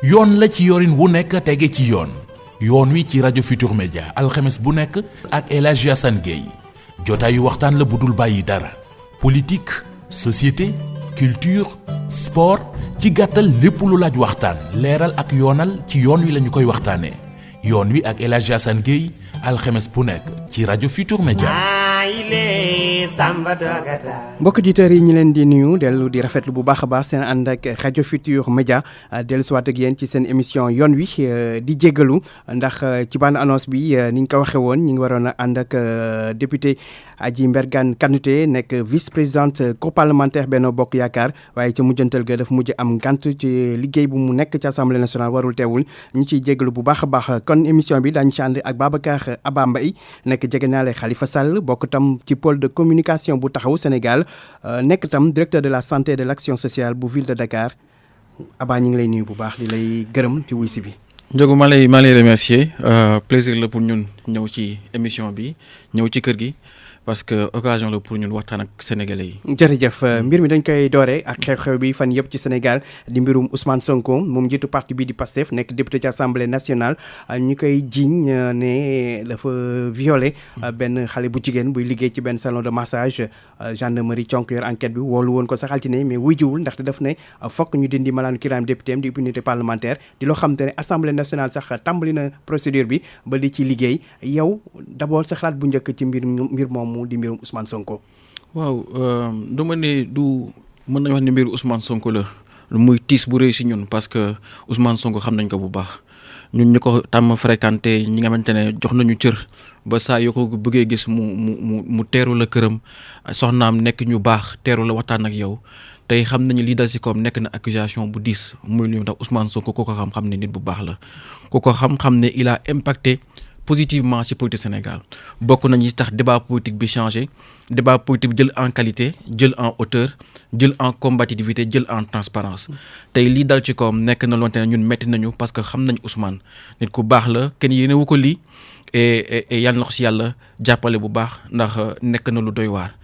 yoon la ci yorin wu nekk tege ci yoon yoon wi ci rajo Futur Média alxames bu nekk ak El Hadji Assane Gueye jotaayu waxtaan la bu dul bàyyi dara politique société culture sport ci gàttal lépp lu laaj waxtaan leeral ak yoonal ci yoon wi lañu koy waxtaanee yoon wi ak El Hadji Assane Gueye alxames bu nekk ci rajo Futur Média. mbokk auditeurs yi ñu leen di nuyu dellu di rafetlu bu baax a baax seen ànd ak rajo Futur Média dellu si waat ak yéen ci seen émission yoon wi di jéggalu ndax ci bande annonce bi ni ñu ko waxee woon ñu ngi waroon a ànd ak député Adji Mbergane Kanouté nekk vice présidente groupe parlementaire Benno Bokk Yaakaar waaye ca mujjantal ga daf mujj am ngant ci liggéey bu mu nekk ci assemblée nationale warul teewul ñu ciy jéggalu bu baax a baax kon émission bi daañu ci ànd ak Babacar Aba Mbaye nekk jegeñaale Khalifa Sall bokk tam ci pôle de communication bu taxaw Sénégal nekk tam directeur de la santé et de l'action sociale bu ville de Dakar Aba ñu ngi lay nuyu bu baax di lay gërëm ci wuy si bi. Ndiogou maa lay remercier plaisir la pour ñun ñëw ci émission bi ñëw ci kër gi parce que occasion la pour ñun waxtaan ak sénégalais yi. jërëjëf mbir mi dañ koy doore ak xew-xew bi fan yëpp ci Sénégal di mbirum Ousmane Sonko moom njiitu parti bi di Pastef nekk député ci assemblée nationale ñu koy jiiñ ne dafa violé benn xale bu jigéen buy liggéey ci benn salon de massage gendarmerie conk yor enquête bi woolu woon ko sax altine mais wuy jiwul ndaxte daf ne fokk ñu dindi malaanu kiraam député am di immunité parlementaire di loo xam te ne assemblée nationale sax tàmbali na procédure bi ba di ci liggéey yow d'abord sa xalaat bu njëkk ci mbir moomu di mbirum Ousmane Sonko. waaw du ma ne du mën nañu wax ne mbiru Ousmane Sonko la muy tiis bu rëy si ñun parce que Ousmane Sonko xam nañ ko bu baax ñun ñu ko tàmm fréquenté ñi nga xamante ne jox nañu cër ba saa yoo ko bëggee gis mu teeru la këram soxnaam nekk ñu baax teeru la waxtaan ak yow tey xam nañu lii dal si kawam nekk na accusation bu diis muy lu ñu tax Ousmane Sonko ku ko xam ne nit bu baax la ku ko xam ne il a impacté positivement ci politique Sénégal bokk nañu tax débat politique bi changé débat politique bi jël en qualité jël en hauteur jël en combativité jël en transparence tey lii dal ci kawam nekk na loonte ne ñun metti nañu parce que xam nañu Ousmane nit ku baax la kenn yéene wu ko lii et yàlla na ko si yàlla jàppale bu baax ndax nekk na lu doy waar.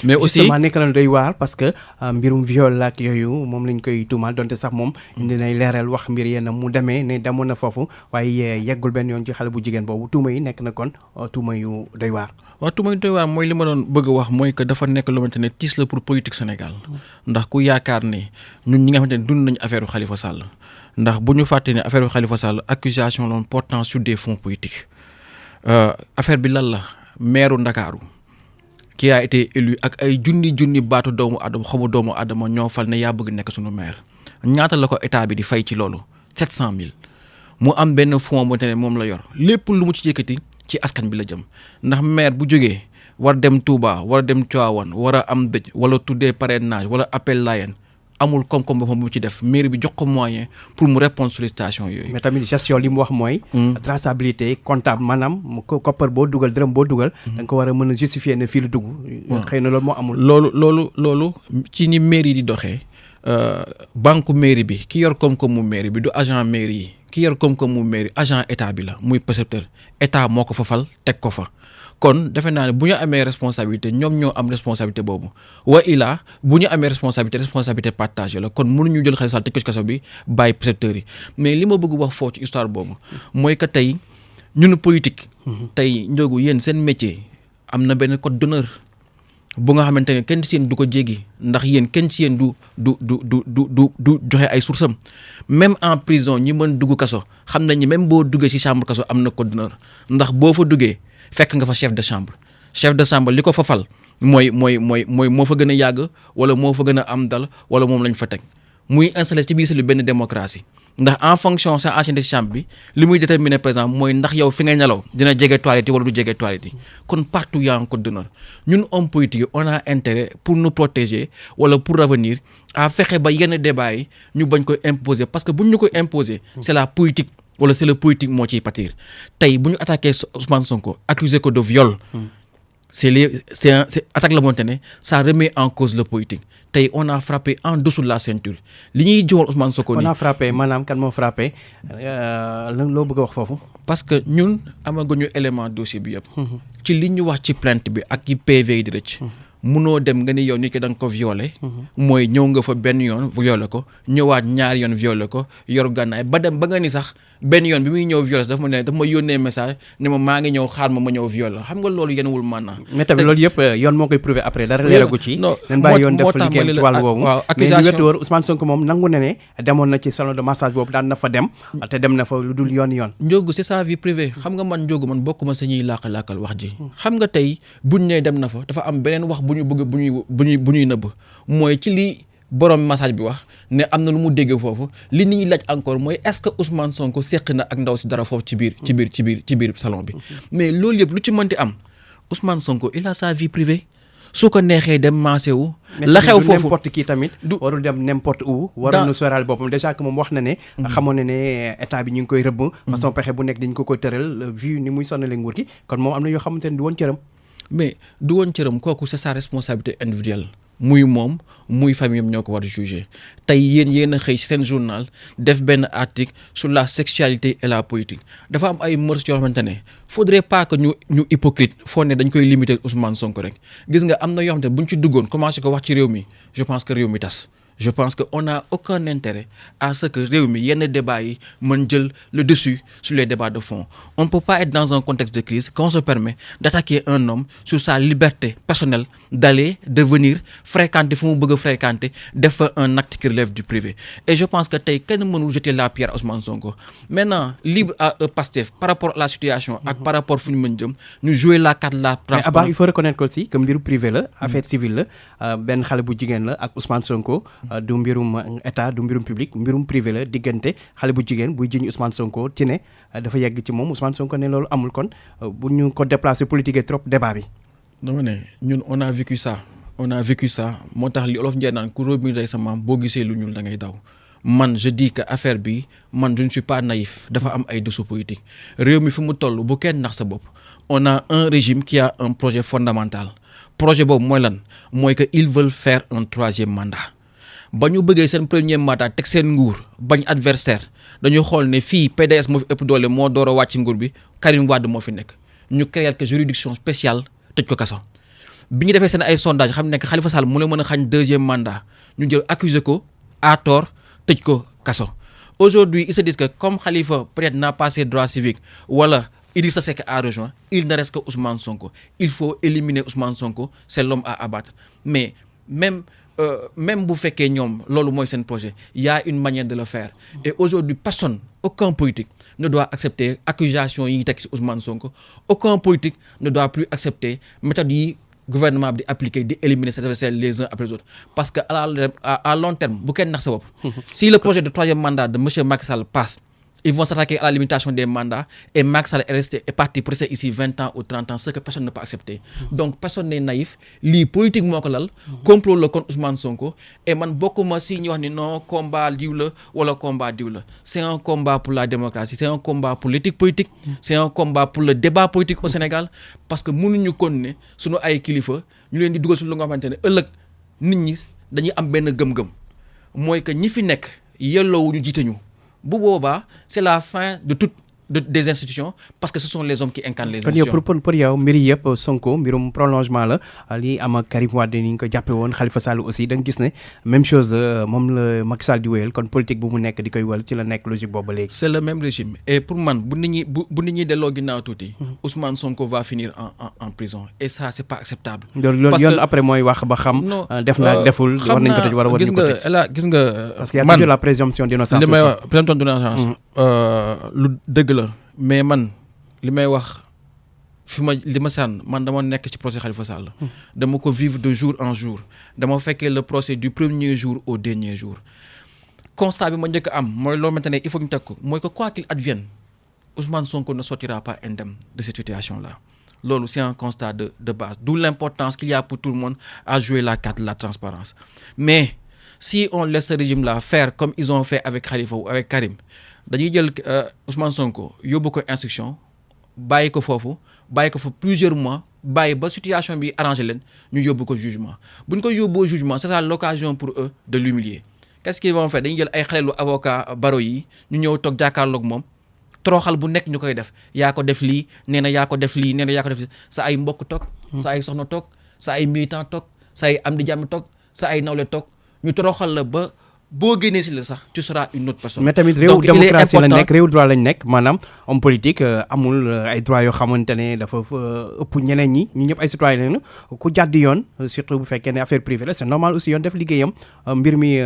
mais aussi justement nekk na lu doy waar parce que mbirum viol la ak yooyu moom lañ koy tuumaal donte sax moom indi nay leeral wax mbir yenn mu demee ne demoon na foofu waaye yeggul benn yoon ci xale bu jigéen boobu tuuma yi nekk na kon tuuma yu doy waar. waaw tuuma yu doy waar mooy li ma doon bëgg a wax mooy que dafa nekk lu xamante ne tiis la pour politique Sénégal ndax ku yaakaar ne ñun ñi nga xamante ne dund nañu affaire Khalifa Sall ndax bu ñu fàtte ne affaire Khalifa Sall accusation la portant sur des fonds politiques. affaire bi lan la maire Ndakaaru qui a été élu ak ay junni baatu doomu adama xobu doomu adama ñoo fal ne yaa bëgg nekk suñu maire ñaata la ko état bi di fay ci loolu 700 000 mu am benn fonds bu ne moom la yor lépp lu mu ci yëkkati ci askan bi la jëm ndax maire bu jógee war dem Touba war dem Tivaouane war a am dëj wala tuddee parrainage wala appel Layène amul koom-koom boppam bu mu ci def mairie bi jox ko moyen pour mu répondre sollicitation yooyu. mais tamit gestion li mu wax mooy. traçabilité comptable maanaam koppar boo dugal dërëm boo dugal. da nga ko war a mën a justifier ne fii la dugg. xëy na loolu moo amul. loolu ci ni mairie di doxee banque mairie bi ki yor koom-koomu mairie bi du agent mairie yi ki yor koom-koomu mairie agent état bi la muy percepteur état moo ko fa fal teg ko fa. kon defe naa ne bu ñu amee responsabilité ñoom ñoo am responsabilité boobu wa ilaa bu ñu amee responsabilité partagée la kon mënuñu jël Khalifa Sall tëj ko ci kaso bi bàyyi secteurs yi mais li ma bëgg wax foofu ci histoire boobu mooy que tey ñun politique. tey Ndiogou yéen seen métier am na benn code d'honneur bu nga xamante ne kenn ci yéen du ko jéggi ndax yéen kenn ci yéen du joxe ay sources am même en prison ñi mën dugg kaso xam nañ ni même boo duggee ci chambre kaso am na code d'honneur ndax boo fa duggee. fekk nga fa chef de chambre li ko fa fal mooy moo fa gën a yàgg wala moo fa gën a am dal wala moom lañ fa teg muy installé ci biir lu benn démocratie ndax en fonction sa ancienneté ci chambre bi li muy déterminer par exemple mooy ndax yow fi ngay nelaw dina jege toilette yi wala du jege toilette yi kon partout y a un code d'honneur ñun homme politique yi on a intérêt pour nous protéger wala pour revenir à fexe ba yenn débat yi ñu bañ koy imposer parce que buñ ñu koy imposer c'est la politique wala c'est le politique moo ciy pâtir tey bu ñu attaqué Ousmane Sonko accusé ko de viol c'est attaque la moonte ne ça remet en cause le politique tey on a frappé en dessous de la ceinture li ñuy jiwoon Ousmane Sonko on a frappé maanaam kan moo frappé loo bëgg a wax foofu parce que ñun amaguñu élément dossier bi yëpp ci li ñu wax ci plainte bi ak yi PV yi di rëcc munoo dem nga ni yow nit ki da nga ko violé mooy ñëw nga fa benn yoon violé ko ñëwaat ñaari yoon violé ko yor gànnaay ba dem ba nga ni sax benn yoon bi muy ñëw violé dafa ma yónnee message ne ma maa ngi ñëw xaar ma ñëw violé xam nga loolu yenwul maanaam mais tamit loolu yëpp yoon moo koy prouver après dara leeragu ci nañ bàyyi yoon def liggéeyam ci wàll boobu mais li wetu wër Ousmane Sonko moom nangu ne demoon na ci salon de massage boobu daan na fa dem te dem na fa lu dul yoon Ndiogou c'est sa vie privée xam nga man Ndiogou man bokkuma sa ñuy laakal wax ji xam nga tey buñ ne dem na fa dafa am beneen wax bu ñu bëgg bu ñuy nëbb mooy ci li borom massage bi wax ne am na lu mu dégg foofu li nit ñi laaj encore mooy est-ce que Ousmane Sonko seq na ak ndaw si dara foofu ci biir salon bi mais loolu yëpp lu ci mënti am Ousmane Sonko il a sa vie privée su ko neexee dem massé wu. la xew foofu n'importe qui tamit. warul dem n'importe où. warul nu soral boppam déjà que moom wax na ne. xamoon na ne état bi ñu ngi koy rëbb. façon pexe bu nekk dañ ko koy tëral vu ni muy sonnalee nguur gi kon moom am na yoo xamante ne du woon cëram. mais du woon cëram kooku c'est sa responsabilité individuelle. muy moom muy famille am ñoo ko war a juger tey yéen a xëy seen journal def benn article sur la sexualité et la politique dafa am ay mœurs yoo xamante ne faudrait pas que ñu hypocrite foo ne dañ koy limiter Ousmane Sonko rek gis nga am na yoo xamante ne bu ñu ci duggoon commencé ko wax ci réew mi je pense que réew mi tas. Je pense qu'on n'a aucun intérêt à ce que réew mi yenn débat yi mën jël le dessus sur les débats de fond. On ne peut pas être dans un contexte de crise qu'on se permet d'attaquer un homme sur sa liberté personnelle d'aller, de venir, fréquenter fu mu bëgg a fréquenter, def un acte qui relève du privé. Et je pense que tey kenn mënul jeter la pierre à Ousmane Sonko. Maintenant, libre à Pastef par rapport à la situation ak par rapport fu ñu mën jëm ñu jouer la carte la transparence. Mais Abba il faut reconnaître aussi que mbiru privé la affaire civile la benn xale bu jigéen la ak Ousmane Sonko. du mbirum état du mbirum public mbirum privé la diggante xale bu jigéen buy jiñ Ousmane Sonko ci ne dafa yegg ci moom Ousmane Sonko ne loolu amul kon bu ñu ko déplacé politique trop débat bi. dama ne ñun on a vécu ça moo tax li olof Ndiaye naan ku róob mi day sa maam boo gisee lu ñuul da ngay daw man je dis que affaire bi man je ne suis pas naïf dafa am ay dessous politique réew mi fi mu toll bu kenn nax sa bopp on a un régime qui a un projet fondamental projet boobu mooy lan mooy que ils veulent faire un 3e mandat. ba ñu bëggee seen premier mandat teg seen nguur bañ adversaire dañu xool ne fii PDS moo fi ëpp doole moo door a wàcc nguur bi Karim Wade moo fi nekk ñu créer que juridiction spéciale tëj ko kaso bi ñu defee seen ay sondage xam ne Khalifa Sall mu la mën a xañ 2e mandat ñu jël accuser ko à tort tëj ko kaso. Aujourd'hui ils se disent que comme Khalifa peut-être n'a pas ses droits civiques wala Idrissa Seck a rejoint il ne reste que Ousmane Sonko il faut éliminer Ousmane Sonko c'est l'homme à abattre mais même bu fekkee ñoom loolu mooy seen projet il y a une manière de le faire et aujourd'hui personne aucun politique ne doit accepter accusation yi teg ci Ousmane Sonko aucun politique ne doit plus accepter méthode yi gouvernement bi di appliquer di éliminer ses adversaires les uns après les autres parce que à long terme bu kenn nax sa bopp si le projet de 3e mandat de monsieur Macky Sall passe ils vont s'attaquer à la limitation des mandats et Macky Sall est parti pour rester ici 20 ans ou 30 ans ce que personne ne peut accepter donc personne n'est naïf lii politique moo ko lal complot la contre Ousmane Sonko et man bokkuma si ñu wax ni non combat diw la wala combat diw la c'est un combat pour la démocratie c'est un combat pour l'éthique politique c'est un combat pour le débat politique au Sénégal parce que mënuñu continuer suñu ay kilifa ñu leen di dugal suñu lu nga xamante ne ëllëg nit ñi dañuy am benn gëm-gëm mooy que ñi fi nekk yelloowuñu jiite ñu bu boobaa c'est la fin de toutes des institutions parce que ce sont les hommes qui incarnent les institutions. kon yow pour yow mbiri yëpp Sonko mbirum prolongement la li am ak Karim Wade ni ñu ko jàppe woon Khalifa Sall aussi da nga gis ne même chose la moom la Macky Sall di wéyal kon politique bu mu nekk di koy wal ci la nekk logique boobu ba léegi. c'est le même régime et pour man bu nit ñi delloo ginnaaw tuuti. Ousmane Sonko va finir en prison et ça c'est pas acceptable. loolu yoon après mooy wax ba xam. def na deful war nañ ko tëj war ñu ko tëj. gis nga parce que y a toujours la présomption d'innocence. li may wax présomption d'innocence lu dëgg la mais man li may wax li ma sànn man dama nekk ci procès Khalifa Sall dama ko vivre de jour en jour dama fekkee le procès du premier jour au dernier jour constat bi ma njëkk am mooy loo maintenant il faut ñu teg ko mooy que quoi qu'il advienne Ousmane Sonko ne sortira pas indemne de cette situation là loolu c'est un constat de base d'où l'importance qu'il y a pour tout le monde à jouer la carte de la transparence mais si on laisse ce régime là faire comme ils ont fait avec Khalifa ou avec Karim dañuy jël Ousmane Sonko yóbbu ko instruction bàyyi ko fa plusieurs mois bàyyi ba situation bi arrangé leen ñu yóbbu ko jugement bu ñu ko yóbboo jugement c'est ça l'occasion pour eux de l'humilier qu'est-ce qu'ils vont faire dañuy jël ay xaleelu avocat baro yi ñu ñëw toog jàkkaarloog moom toroxal bu nekk ñu koy def yaa ko def lii nee na yaa ko def lii nee na yaa ko def lii sa ay mbokk toog sa ay soxna toog sa ay militant toog sa ay am di jàmm toog sa ay nawle toog ñu toroxal la ba boo génnee si la sax tu seras une autre personne. mais tamit réew démocratie la nekk réew droit lañ nekk maanaam homme politique amul ay droit yoo xamante ne dafa ëpp ñeneen ñi ñu ñëpp ay citoyen lañu ku jàddi yoon surtout bu fekkee ne affaire privée la c'est normal aussi yoon def liggéeyam mbir mi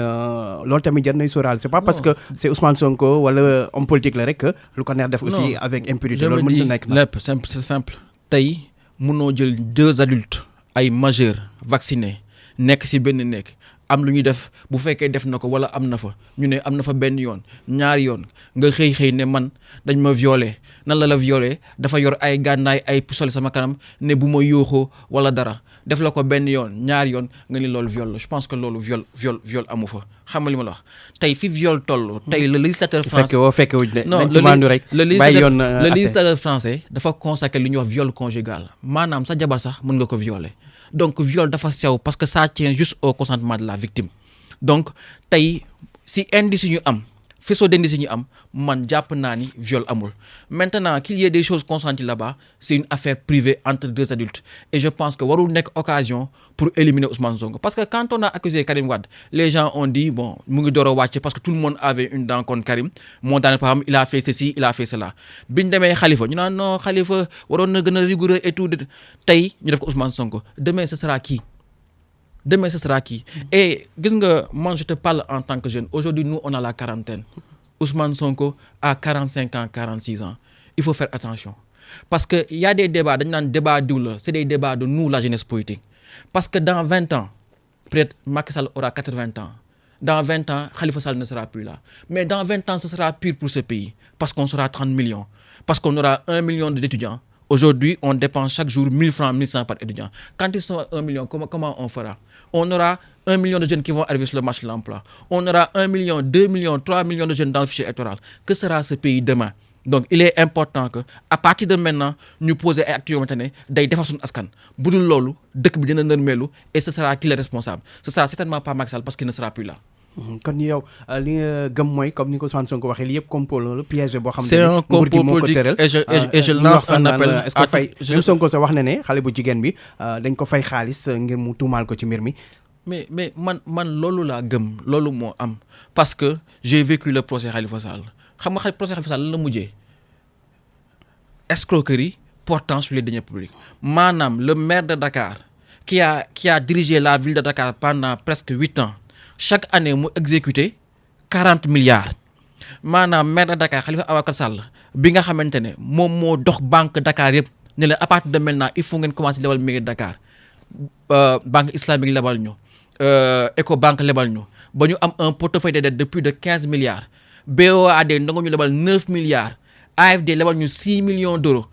loolu tamit jar nay sóoraal c'est pas parce que c'est Ousmane Sonko wala homme politique la rek lu ko neex def aussi avec impunité loolu mën na nekk na lépp c'est simple tey mënoo jël 2 adultes ay majeurs vaccinés nekk si benn nekk am lu ñuy def bu fekkee def na ko wala am na fa ñu ne am na fa benn yoon ñaari yoon nga xëy ne man dañ ma violé nan la violé dafa yor ay gànnaay ay pistolet sama kanam ne bu ma yóoxoo wala dara def la ko benn yoon ñaari yoon nga ni loolu viol la je pense que loolu viol amu fa xam nga li ma la wax tey fi viol toll tey le législateur français le législateur français dafa consacré li ñuy wax viol conjugal maanaam sa jabar sax mën nga ko violer donc viol dafa sew parce que ça tient juste au consentement de la victime donc tey si indice yi ñu am faisceau d'indices yi ñu am man jàpp naa ni viol amul maintenant qu'il y ait des choses consenties là-bas c'est une affaire privée entre 2 adultes et je pense que warul nekk occasion pour éliminer Ousmane Sonko parce que quand on a accusé Karim Wade les gens ont dit bon mu ngi door a wàcc parce que tout le monde avait une dent contre Karim moo daan par exemple il a fait ceci il a fait cela biñ demee Khalifa ñu naan non Khalifa waroon na gën a rigoureux et tout tey ñu def ko Ousmane Sonko demain ce sera qui et gis nga moi je te parle en tant que jeune aujourd'hui nous on a la quarantaine Ousmane Sonko a 45 ans 46 ans il faut faire attention parce que il y a des débats dañu naan débat diw la c'est des débats de nous la jeunesse politique parce que dans 20 ans peut-être Macky Sall aura 80 ans dans 20 ans Khalifa Sall ne sera plus là mais dans 20 ans ce sera pire pour ce pays parce qu'on sera 30 millions parce qu'on aura 1 million d'étudiants. Aujourd'hui, on dépense chaque jour 1000 francs, 1100 par étudiant. Quand ils sont à 1 million, comment on fera? On aura 1 million de jeunes qui vont arriver sur le marché de l'emploi. On aura 1 million, 2 millions, 3 millions de jeunes dans le fichier électoral. Que sera ce pays demain? Donc, il est important que, à partir de maintenant, nous poser ay actes yoo xamante ne day defar suñu askan. Bu dul loolu, dëkk bi dina nërmeelu et ce sera qui le responsable? Ce sera certainement pas Macky Sall parce qu'il ne sera plus là. kon yow li nga gëm mooy comme ni ko Ousmane Sonko waxee li yëpp complot la piège boo xam ne c'est un complot politique et je lance un appel est-ce que fay même Sonko sa wax na ne xale bu jigéen bi dañ ko fay xaalis ngir mu tuumaal ko ci mbir mi mais man loolu laa gëm loolu moo am parce que j'ai vécu le procès Khalifa Sall xam nga procès Khalifa Sall la mujjee escroquerie portant sur les deniers publics maanaam le maire de Dakar qui a dirigé la ville de Dakar pendant presque 8 ans chaque année mu exécuté 40 milliards maanaam maire de Dakar Khalifa Ababacar Sall bi nga xamante ne moom moo dox banque Dakar yëpp ne la à partir de maintenant il faut ngeen commencer lebal mairie de Dakar banque islamique lebal ñu Ecobank lebal ñu ba ñu am un portefeuille de dette de plus de 15 milliards BOAD nangu ñu lebal 9 milliards AFD lebal ñu 6 millions d'euros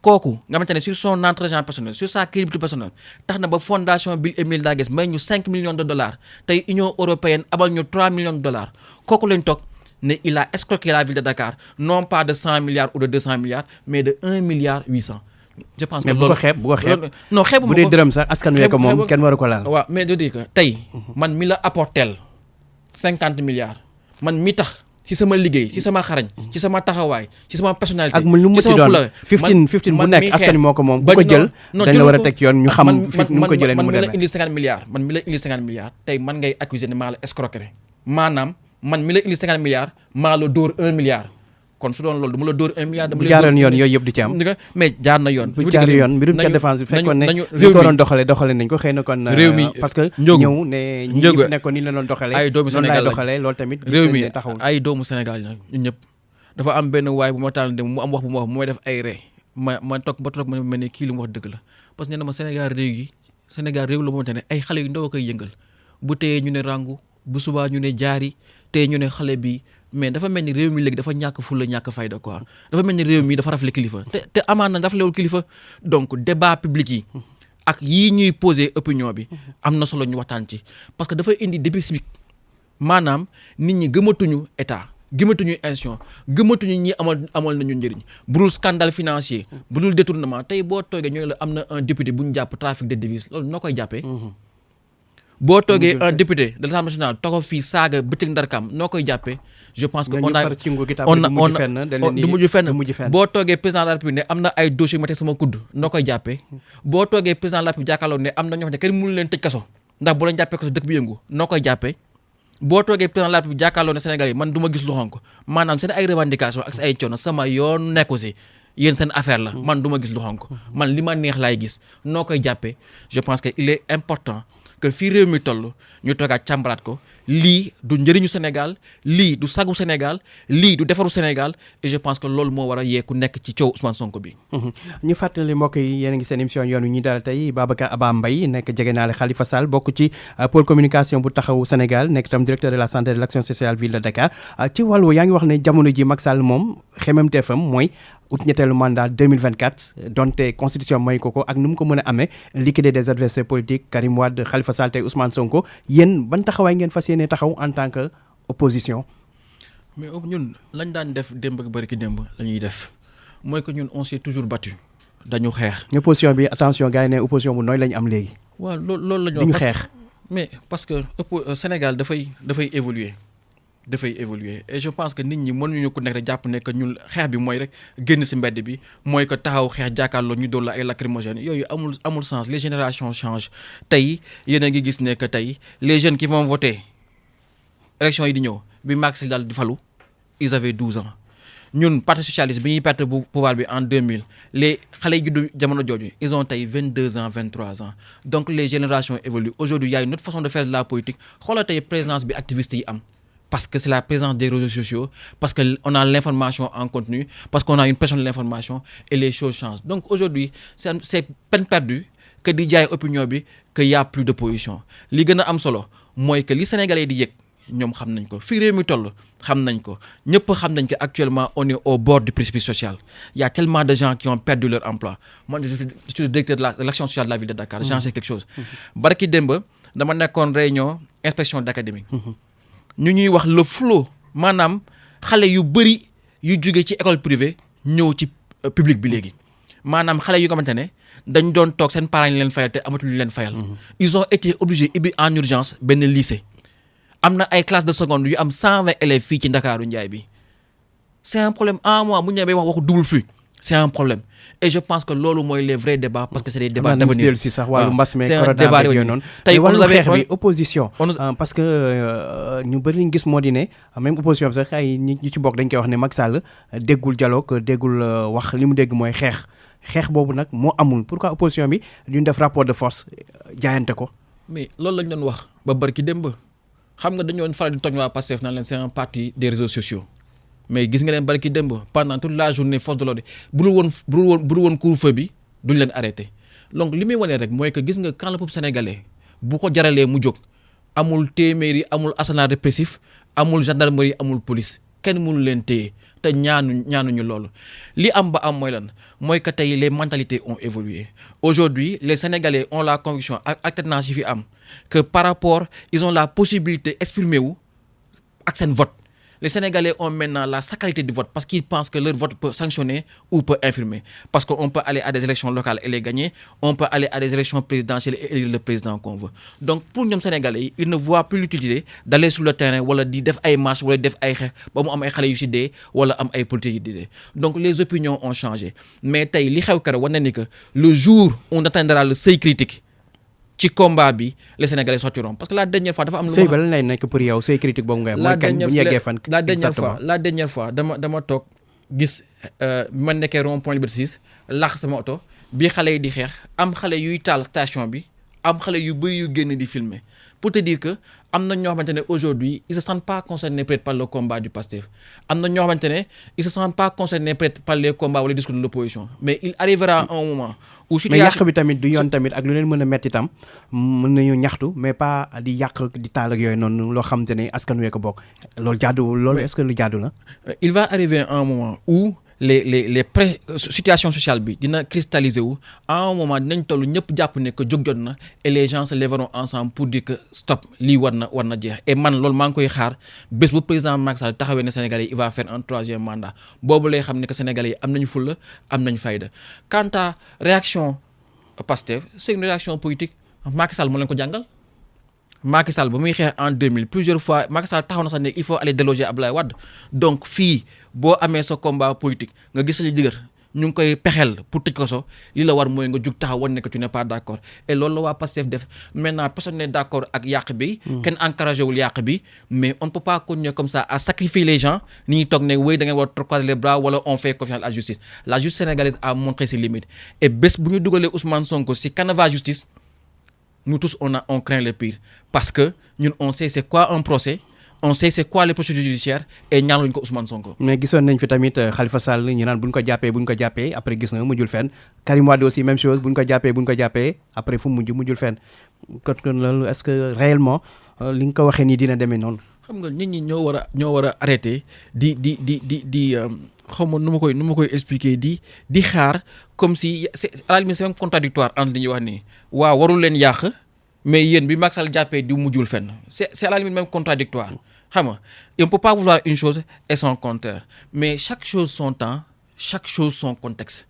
kooku nga xamante ne sur son entretien personnel sur sa crédibilité personnelle tax na ba fondation Bill et Melinda Gates may ñu 5 millions de dollars tey Union européenne abal ñu 3 millions de dollars kooku lañ toog ne il a escroqué la ville de Dakar non pas de 100 milliards ou de 200 milliards mais de 1 milliard 800. je pense que bu ko xeeb non xeebu bu dee dërëm sax askan wi ko moom kenn waru ko laal. waaw mais je dis que tey man mi la apporteel 50 milliards man mi tax. ci sama liggéey ci sama xarañ ci sama taxawaay ci sama personnalité ak lu mu ci doon 15 bu nekk askan wi moo ko moom bu ko jël dañ la war a teg yoon ñu xam nu mu ko jëlee man mi la indi 50 milliards tey man ngay accuser ne maa la escroquer maanaam man mi la indi 50 milliards maa la dóor 1 milliard kon su doon loolu dama la dóor 1 milliard dama bu jaaroon yoon yooyu yëpp di ci am mais jaar na yoon bu jaar yoon mbirum ca défense bi fekkoon ne li ko doon doxale nañ ko xëy na kon réew mi parce que ñëw ne ñi fi nekkoon ni la doon doxale ay doomu Sénégal doxale loolu tamit réew mi taxawul ay doomu Sénégal la ñun ñëpp dafa am benn waay bu ma taal dem mu am wax bu ma wax mu may def ay ree ma toog ba toog ma mel ne kii lu mu wax dëgg la parce que nee na ma Sénégal réew la moomante ne ay xale yu ndaw a koy yëngal bu teyee ñu ne rangu bu subaa ñu ne jaari tey ñu ne xale bi mais dafa mel ni réew mi léegi dafa ñàkk fulla ñàkk fayda quoi dafa mel ni réew mi dafa rafle kilifa te amaan na raflewul kilifa donc débat public yi ak yii ñuy poser opinion bi am na solo ñu waxtaan ci parce que dafa indi débat civique maanaam nit ñi gëmatuñu état gëmatuñu institution gëmatuñu ñi amal nañu njëriñ bu dul scandale financier bu dul détournement tey boo toogee ñu ne la am na un député bu ñu jàpp trafic de devises loolu noo koy jàppee boo toogee un député de l'Assemblée nationale toog fii saaga bëccëg ndarkam noo koy jàppee. je pense que du mujj fenn boo toogee président de la République ne am na ay dossiers yu ma teg sama kudd noo koy jàppee. boo toogee président de la République jàkkaarloo ne am na ñoo xam ne kenn mënu leen tëj kaso ndax bu leen jàppee kaso dëkk bi yëngu noo koy jàppee. boo toogee président de la République jàkkaarloo ne Sénégal yi man du ma gis lu xonk maanaam seen ay revendication ak ay coono sama yoon nekku si yéen seen affaire la man du ma gis lu xonk man li ma neex laay gis noo koy jàppee. je pense que il est important que fii réew mi toll ñu toogaat càmbaraat ko lii du njëriñu Sénégal lii du sagu Sénégal lii du defaru Sénégal et je pense que loolu moo war a yee ku nekk ci coow Ousmane Sonko bi. ñu fàttali mbokk yi yéen a ngi seen émission yoon wi ñuy dalal tey Babacar Aba Mbaye nekk jegenaale Khalifa Sall bokk ci pôle communication bu taxawu Sénégal nekk tam directeur de la santé et de l'action sociale ville de Dakar ci wàllu yaa ngi wax ne jamono ji Macky Sall moom xemmeemteefam mooy ut ñetteelu mandat 2024 donte constitution may ko ak nu mu ko mën a amee liquider des adversaires politiques Karim Wade Khalifa Sall tey Ousmane Sonko yéen ban taxawaay ngeen fas yéene taxaw en tant que opposition. mais ñun lañ daan def démb ak bari ki démb la ñuy def mooy que ñun on s'est toujours battu dañu xeex. opposition bi attention gars yi ne opposition bu nooy la ñu am léegi. waaw loolu la ñu dañu xeex. mais parce que Sénégal dafay évoluer. Et je pense que nit ñi mënuñu ko nekk rek jàpp ne que ñun xeex bi mooy rek génn ci mbedd bi mooy que taxaw xeex jàkkaarloo ñu doon la ay lacrymogènes yooyu amul sens les générations changent tey yéen a ngi gis ne que tey les jeunes qui vont voter élection yi di ñëw bi Macky Sall daal di falu ils avaient 12 ans ñun parti socialiste bi ñuy perte bu pouvoir bi en 2000 les xale yi juddu jamono jooju ils ont tey 22 ans 23 ans donc les générations évoluent aujourd'hui il y a une autre façon de faire de la politique xoolal tey présence bi activiste yi am. Parce que c'est la présence des réseaux sociaux, parce qu'on a l'information en continu, parce qu'on a une pression de l'information et les choses changent. Donc aujourd'hui, c'est peine perdue que di jaay opinion bi qu'il y a plus d'opposition. Li gën a am solo mooy que li Sénégalais di yëg ñoom xam nañ ko fii réew mi toll xam nañ ko ñëpp xam nañ que actuellement on est au bord du précipice social. Il y a tellement de gens qui ont perdu leur emploi. Moi je suis le directeur de l'action sociale de la ville de Dakar. J'en sais quelque chose. Barki démb dama nekkoon réunion inspection d'académie. ñu ñuy wax le flot maanaam xale yu bëri yu jóge ci école privée ñëw ci public bi léegi maanaam xale yu nga xamante ne dañ doon toog seen parents yi leen fayal te amatuñu leen fayal. ils ont été obligés ibbi en urgence benn lycée am na ay classes de seconde yu am 120 élèves fii ci Ndakaaru Njaay bi c'est un problème en moi bu ñu bay wax waxu double flux c'est un problème et je pense que loolu mooy les vrais débats parce que c'est des débats d'avenir. si sax wàllu mbas mi c'est un débat yooyu noonu tey wàllu xeex bi opposition parce que ñu bëri liñ gis moo di ne même opposition bi sax ay ñi ci bokk dañ koy wax ne Macky Sall déggul dialogue déggul wax li mu dégg mooy xeex boobu nag moo amul pourquoi opposition bi duñ def rapport de force jaayante ko. mais loolu lañ doon wax ba barki démb xam nga dañu doon faral di tooñ waa Pastef naan leen c'est un parti des réseaux sociaux. mais gis nga leen barki démb pendant toute la journée force de l'ordre bu dul woon couvre-feu bi duñ leen arrêté donc li muy wane rek mooy que gis nga quand le peuple sénégalais bu ko jaralee mu jóg amul téeméeri amul arsenal répressif amul gendarmerie amul police kenn mënu leen téye te ñaanuñu loolu li am ba am mooy lan mooy que tey les mentalités ont évolué aujourd'hui les sénégalais ont la conviction ak alternance yi fi am que par rapport ils ont la possibilité exprimer wu ak seen vote. Les Sénégalais ont maintenant la sacralité du vote parce qu'ils pensent que leur vote peut sanctionner ou peut infirmer. Parce qu'on peut aller à des élections locales et les gagner, on peut aller à des élections présidentielles et élire le président qu'on veut. Donc pour nous Sénégalais, ils ne voient plus l'utilité d'aller sur le terrain wala di def ay marches wala def ay xeex ba mu am ay xale yu ci dee wala am ay politique yu dee. Donc les opinions ont changé. Mais tey li xew keroog wane ni que le jour où on atteindra le seuil critique ci combat bi les Sénégalais sortiront parce que la dernière fois dafa am. sëy ba lan lay nekk pour yow sëy critique boobu nga mooy kañ bu ñu yeggee fan. la dernière fois dama toog gis ma nekkee rond point Liberté 6 lax sama oto bi xale yi di xeex am xale yuy taal station bi am xale yu bëri yu génn di filmer pour te dire que am na ñoo xamante ne aujourd'hui ils se sentent pas concernés peut-être par le combat du PASTEF am na ñoo xamante ne ils se sentent pas concernés peut-être par les combats ou les discours de l'opposition mais il arrivera un moment où situation mais yàq bi tamit du yoon tamit ak lu leen mën a metti tam mën nañu ñaxtu mais pas di yàq di taal ak yooyu noonu loo xamante ne askan wee ko bokk loolu jaaduwul loolu est-ce que lu jaadu la. il va arriver un moment où les situation sociale bi dina cristalliser wu à un moment dinañ toll ñëpp jàpp ne que jóg jot na et les gens se lèveront ensemble pour dire que stop lii war na jeex et man loolu maa ngi koy xaar bés bu président Macky Sall taxawee ne Sénégalais yi il va faire un 3e mandat boobu lay xam ne que Sénégalais yi am nañu fulla am nañu fayda quant à réaction Pastef c'est une réaction politique Macky Sall moo leen ko jàngal Macky Sall ba muy xeex en 2000 plusieurs fois Macky Sall taxaw na sax ne il faut aller déloger Abdoulaye Wade donc fii boo amee sa combat politique nga gis li dëgër ñu ngi koy pexeel pour tëj ko so li la war mooy nga jug taxaw wan ne que tu n'es pas d' accord et loolu la waa Pastef def maintenant personne n'est d' accord ak yàq bi. kenn encouragé wul yàq bi mais on ne peut pas continuer comme ça à sacrifier les gens ni ñuy toog ne wéy da ngeen war a croiser les bras wala on fait confiance à la justice la justice sénégalaise a montré ses limites et bés bu ñu dugalee Ousmane Sonko si canevas justice nous tous on craint le pire parce que ñun on sait c'est quoi un procès. On sait c'est quoi les procédures judiciaires et ñaanuñu ko Ousmane Sonko. mais gisoon nañ fi tamit Khalifa Sall ñu naan bu ñu ko jàppee après gis nga mujjul fenn Karim Wade aussi même chose bu ñu ko jàppee après fu mujjul fenn kon loolu est-ce que réellement li nga ko waxee nii dina demee noonu. xam nga nit ñi ñoo war a arrêter di xaw ma nu ma koy expliquer di xaar comme si c'est à la limite c'est même contradictoire entre li ñuy wax nii waaw warul leen yàq mais yéen bi Macky Sall jàppee di mujjul fenn c'est à la limite même contradictoire xam nga on peut pas vouloir une chose et son contraire mais chaque chose son temps chaque chose son contexte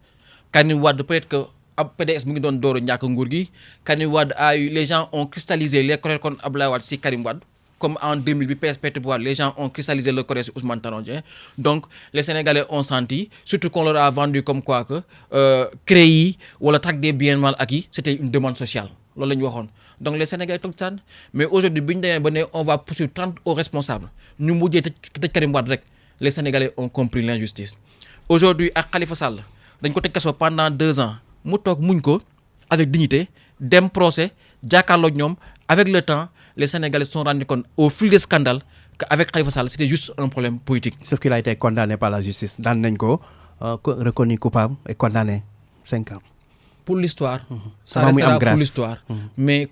Karim Wade peut-être que ab PDS mu ngi doon dooru ñàkk nguur gi Karim Wade a eu les gens ont cristallisé les colères contre Abdoulaye Wade si Karim Wade comme en 2000 bi PS perte pouvoir les gens ont cristallisé le colère sur Ousmane Tanor Dieng donc les Sénégalais ont senti surtout qu'on leur a vendu comme quoi que CREI wala traque des biens mal acquis c'était une demande sociale loolu la ñu waxoon donc les Sénégalais toog sànn mais aujourd'hui bi ñu demee ba ne on va poursuivre 30 aux responsables ñu mujjee tëj Karim Wade rek les Sénégalais ont compris l'injustice aujourd'hui ak Khalifa Sall dañ ko tëj kaso pendant 2 ans mu toog muñ ko avec dignité dem procès jàkkaarloog ñoom avec le temps les Sénégalais se sont rendus compte au fil des scandales qu'avec Khalifa Sall c'était juste un problème politique. Sauf qu'il a été condamné par la justice daan nañ ko reconnu coupable et condamné 5 ans. Pour l'histoire ça restera pour l'histoire mais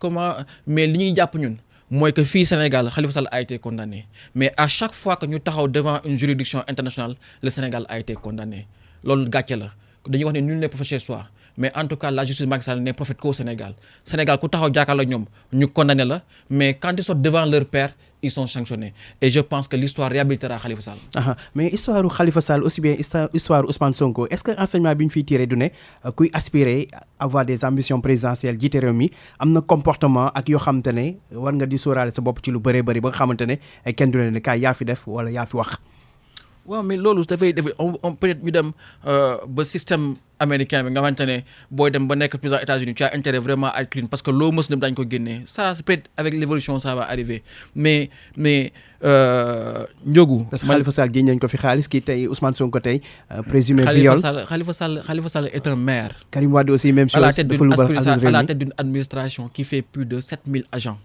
li ñuy jàpp ñun mooy que fii Sénégal Khalifa Sall a été condamné mais à chaque fois que ñu taxaw devant une juridiction internationale le Sénégal a été condamné loolu gàcce la dañuy wax ne nul n'est prophète chez soi mais en tout cas la justice Macky Sall n'est prophète qu'au Sénégal ku taxaw jàkkaarloo ñoom ñu condamné la mais quand ils sont devant leur père ils sont sanctionnés et je pense que l'histoire réhabilitera Khalifa Sall. Mais histoire Khalifa Sall aussi bien histoire Ousmane Sonko est-ce que enseignement bi ñu fiy tiré du ne kuy aspirer avoir des ambitions présidentielles jiite réew mi am na comportement ak yoo xamante ne war nga di sóoraale sa bopp ci lu bëree bëri ba nga xamante ne kenn du ne kaay yaa fi def wala yaa fi wax. waaw mais loolu dafay on peut-être ñu dem ba système américain bi nga xamante ne booy dem ba nekk président États-Unis tu as intérêt vraiment à être clean parce que loo mës na dañ ko génnee ça peut-être avec l'évolution ça va arriver mais Ndiogou. parce que Khalifa Sall jiñ nañ ko fi xaalis kii tey Ousmane Sonko tey présumé viol. Khalifa Sall est un maire. Karim Wade aussi même chose. à la tête d'une administration qui fait plus de 7000 agents.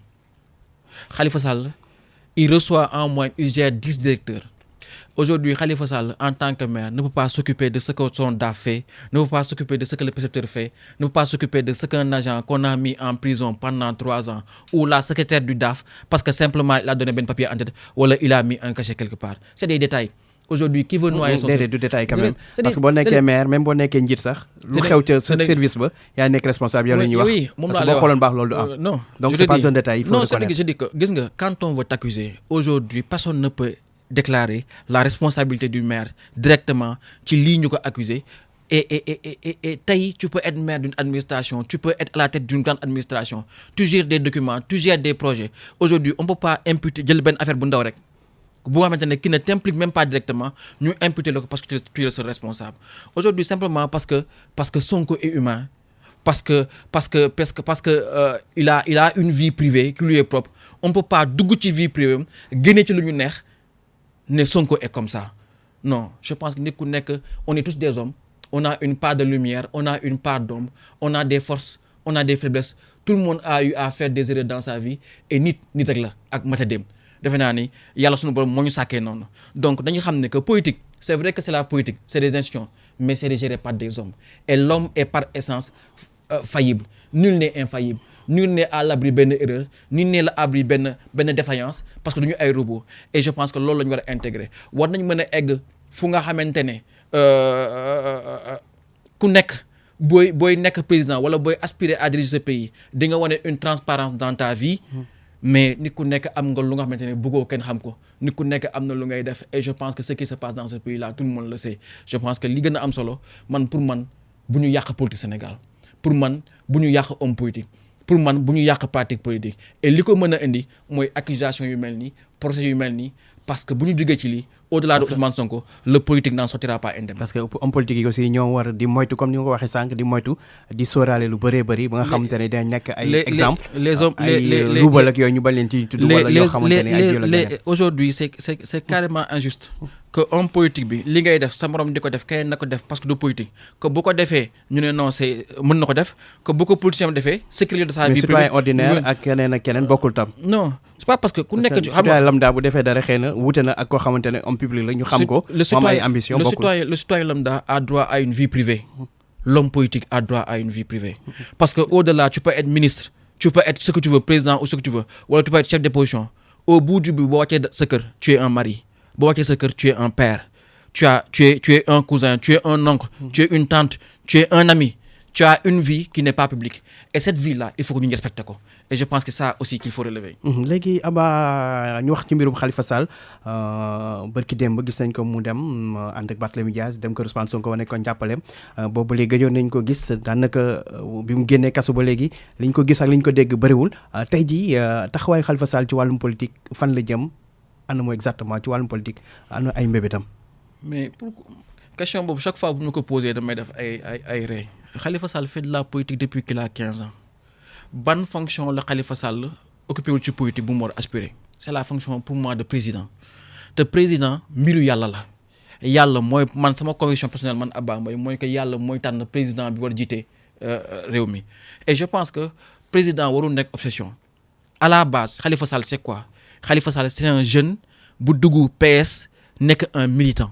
Khalifa Sall il reçoit en moyenne il gère 10 directeurs. Aujourd'hui, Khalifa Sall, en tant que maire, ne peut pas s'occuper de ce que son DAF fait, ne peut pas s'occuper de ce que le précepteur fait, ne peut pas s'occuper de ce qu'un agent qu'on a mis en prison pendant 3 ans, ou la secrétaire du DAF, parce que simplement il a donné ben papier en tête, ou il a mis un cachet quelque part. C'est des détails. Aujourd'hui, qui veut noyer son... du détail quand même. Parce que bon nekkee maire, même bon nekkee njiit sax, lu xew ca sa service ba, yaa nekk responsable yow la ñuy wax. Oui, parce que boo xooloon baax loolu du am. Non. Donc c'est pas un détail, il faut le connaître. Non, je dis que, gis nga, quand on veut t'accuser, aujourd'hui, personne ne peut déclarer la responsabilité du maire directement ci lii ñu ko accuser et tey tu peux être maire d'une administration tu peux être à la tête d'une grande administration tu gères des documents tu gères des projets aujourd'hui on peut pas imputer jël benn affaire bu ndaw rek bu nga xamante ne qui ne t'implique même pas directement ñu imputer la ko parce que tu es le seul responsable aujourd'hui simplement parce que Sonko est humain parce que il a une vie privée qui lui est propre on ne peut pas dugg ci vie privée génne ci lu ñu neex ne Sonko est comme ça non je pense que nit ku nekk on est tous des hommes on a une part de lumière on a une part d'ombre on a des forces on a des faiblesses tout le monde a eu à faire des erreurs dans sa vie et nit rek la ak matadem defe naa ni yàlla sunu borom moo ñu sàkkee noonu donc dañu xam ne que politique c'est vrai que c'est la politique c'est des institutions mais c'est géré par des hommes et l'homme est par essence faillible nul n'est infaillible nul n'est à l'abri benn erreur nul n'est à l'abri benn défaillance parce que duñu ay robot et je pense que loolu la ñu war a intégrer war nañ mën a egg fu nga xamante ne ku nekk booy nekk président wala booy aspirer à diriger ce pays di nga wane une transparence dans ta vie mais nit ku nekk am nga lu nga xamante ne bëggoo kenn xam ko nit ku nekk am na lu ngay def et je pense que ce qui se passe dans ce pays là tout le monde le sait je pense que li gën a am solo pour man bu ñu yàq politique Sénégal pour man bu ñu yàq homme politique pour man bu ñu yàq pratique politique et li ko mën a indi mooy accusation yu mel nii procès yu mel nii parce que bu ñu jógee ci lii au-delà de Ousmane Sonko le politique n'en sortira pas indemne. parce que homme politique yi aussi ñoo war di moytu comme ni nga ko waxee sànq di moytu di sóoraale lu bëree bëri ba nga xamante ne dañ nekk ay exemple ay luubal ak yooyu ñu bañ leen ci tudd wala yoo xamante ne ay viol aujourd'hui c'est carrément injuste que homme politique bi li ngay def sa morom di ko def keneen na ko def parce que du politique que bu ko defee ñu ne non c'est mën na ko def que bu ko politicien defee sécurité de sa vie privée citoyen ordinaire ak keneen bokkul tam. non c'est pas parce que ku nekk ci xam nga lambda bu defee dara xëy na wuute na ak koo xamante ne homme public la ñu xam ko moom ay ambition bokkul. Le citoyen lambda a droit à une vie privée. L'homme politique a droit à une vie privée. Parce que au-delà, tu peux être ministre, tu peux être ce que tu veux, président ou ce que tu veux, ou tu peux être chef d'opposition. Au bout du bout, tu es un mari. Tu es un père. Tu es un cousin, tu es un oncle, tu es une tante, tu es un ami. Tu as une vie qui n'est pas publique. Et cette vie-là, il faut que nous respections. Et je pense que ça aussi qu'il faut relever. Léegi Aba ñu wax ci mbirum Khalifa Sall barki démb gis nañ ko mu dem ànd ak Barthélémy Dias dem ko Ousmane Sonko wane ko njàppaleem boobu léegi gëjoon nañ ko gis daanaka bi mu génnee kaso ba léegi liñ ko gis ak liñ ko dégg bëriwul tey jii taxawaayu Khalifa Sall ci wàllum politique fan la jëm ana moo exactement ci wàllum politique ana ay mbébétam. Mais pour question boobu chaque fois bu ñu ko posé damay def ay rey Khalifa Sall fait de la politique depuis qu'il a 15 ans. Bonne fonction le Khalifa Sall occupé wul ci politique bu mu war aspirer c'est la fonction pour moi de président te président mbiru yàlla la yàlla mooy man sama conviction personnelle man Abba Mbaye mooy que yàlla mooy tànn président bi war a jiite réew mi et je pense que président warul nekk obsession à la base Khalifa Sall c'est quoi Khalifa Sall c'est un jeune bu dugg PS nekk un militant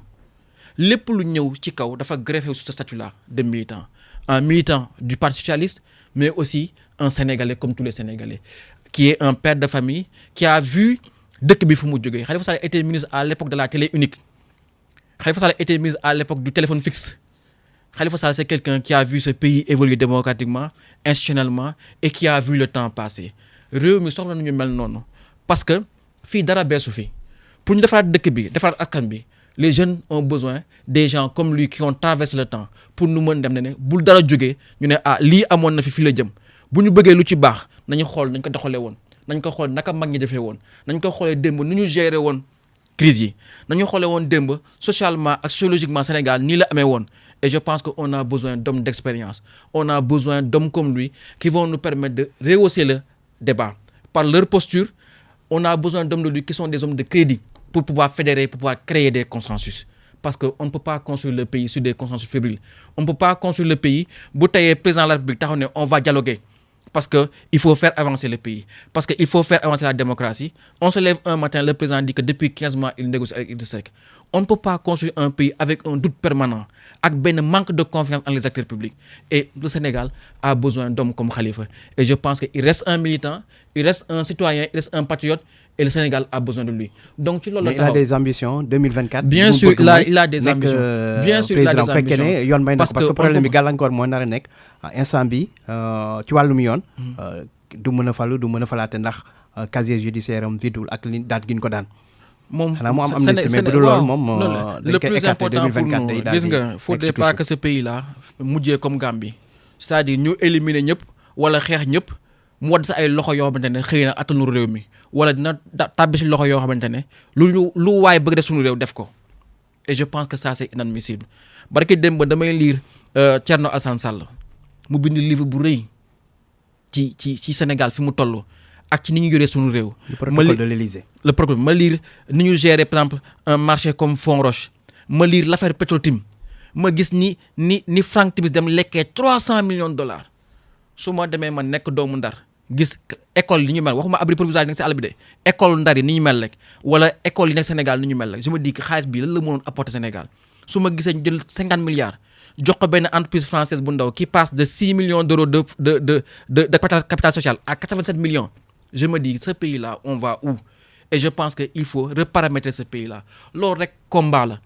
lépp lu ñëw ci kaw dafa greffé sur ce statut là de militant un militant du Parti socialiste mais aussi un Sénégalais comme tous les Sénégalais, qui est un père de famille, qui a vu dëkk bi fu mu jógee. Khalifa Sall était ministre à l'époque de la télé unique. Khalifa Sall était ministre à l'époque du téléphone fixe. Khalifa Sall c'est quelqu'un qui a vu ce pays évoluer démocratiquement, institutionnellement et qui a vu le temps passer. Réew mi soxla nañu mel noonu parce que fii dara beesu fi pour ñu defaraat dëkk bi defaraat askan bi les jeunes ont besoin des gens comme lui qui ont traversé le temps pour nu mën dem ne bul dara jógee ñu ne lii amoon na fi la jëm. bu ñu bëggee lu ci baax nañu xool nañ ko doxalee woon nañ ko xool naka mag ñi defee woon nañ ko xoolee démb nu ñu gérer woon crise yi nañu xoolee woon démb socialement ak sociologiquement Sénégal nii la amee woon et je pense que on a besoin d'hommes d'expérience on a besoin d'hommes comme lui qui vont nous permettre de rehausser le débat par leur posture on a besoin d'hommes de lui qui sont des hommes de crédit pour pouvoir fédérer pour pouvoir créer des consensus parce que on ne peut pas construire le pays sur des consensus fébriles on ne peut pas construire le pays bu teyee président de la République taxaw ne on va dialoguer parce que il faut faire avancer le pays parce que il faut faire avancer la démocratie on se lève un matin le président dit que depuis 15 mois il négocie avec Idrissa Seck on ne peut pas construire un pays avec un doute permanent ak benn manque de confiance en les acteurs publics et le Sénégal a besoin d'hommes comme Khalifa et je pense que il reste un militant il reste un citoyen il reste un patriote et le Sénégal a besoin de lui donc ci loolu la il a des ambitions 2024 bien sûr il a des ambitions bien sûr il a des ambitions fekkee ne yoon may na parce que problème bi gàllankoor moo nar a nekk instant bi ci wàllum yoon du mën a falu du mën a falaate ndax casier judiciaire am vidul ak li daat gi ñu ko daan moom xanaa mu am amnistie mais bu dul loolu moom le plus important pour nous gis nga faudrait pas que ce pays là mujjee comme Gambie c'est-à-dire ñu éliminer ñëpp wala xeex ñëpp mu wadd sa ay loxo yoo xamante ne xëy na attanu réew mi wala dina tàbbi si loxo yoo xamante ne lu waay bëgg def suñu réew def ko et je pense que ça c'est inadmissible barki démb damay lire Thierno Alassane Sall mu bind livre bu rëy ci Sénégal fi mu toll ak ci ni ñu yoree suñu réew. le protocole de l'Élysée. le protocole ma lire ni ñu gérer par exemple un marché comme Fonroche ma lire l'affaire Petrotim ma gis ni Franck Timis dem lekkee $300 millions su ma demee ma nekk doomu Ndar gis école yi ñu mel waxuma abri provisoire yi nekk si àll bi de école Ndar yi ni ñu mel rek wala école yi nekk Sénégal ni ñu mel rek je me dis que xaalis bi lan la mënoon apporter Sénégal su ma gisee ñu jël 50 milliards jox ko benn entreprise française bu ndaw qui passe de 6 millions d'euros de capital social à 87 millions je me dis ce pays là on va où et je pense que il faut reparamétrer ce pays là loolu rek combat la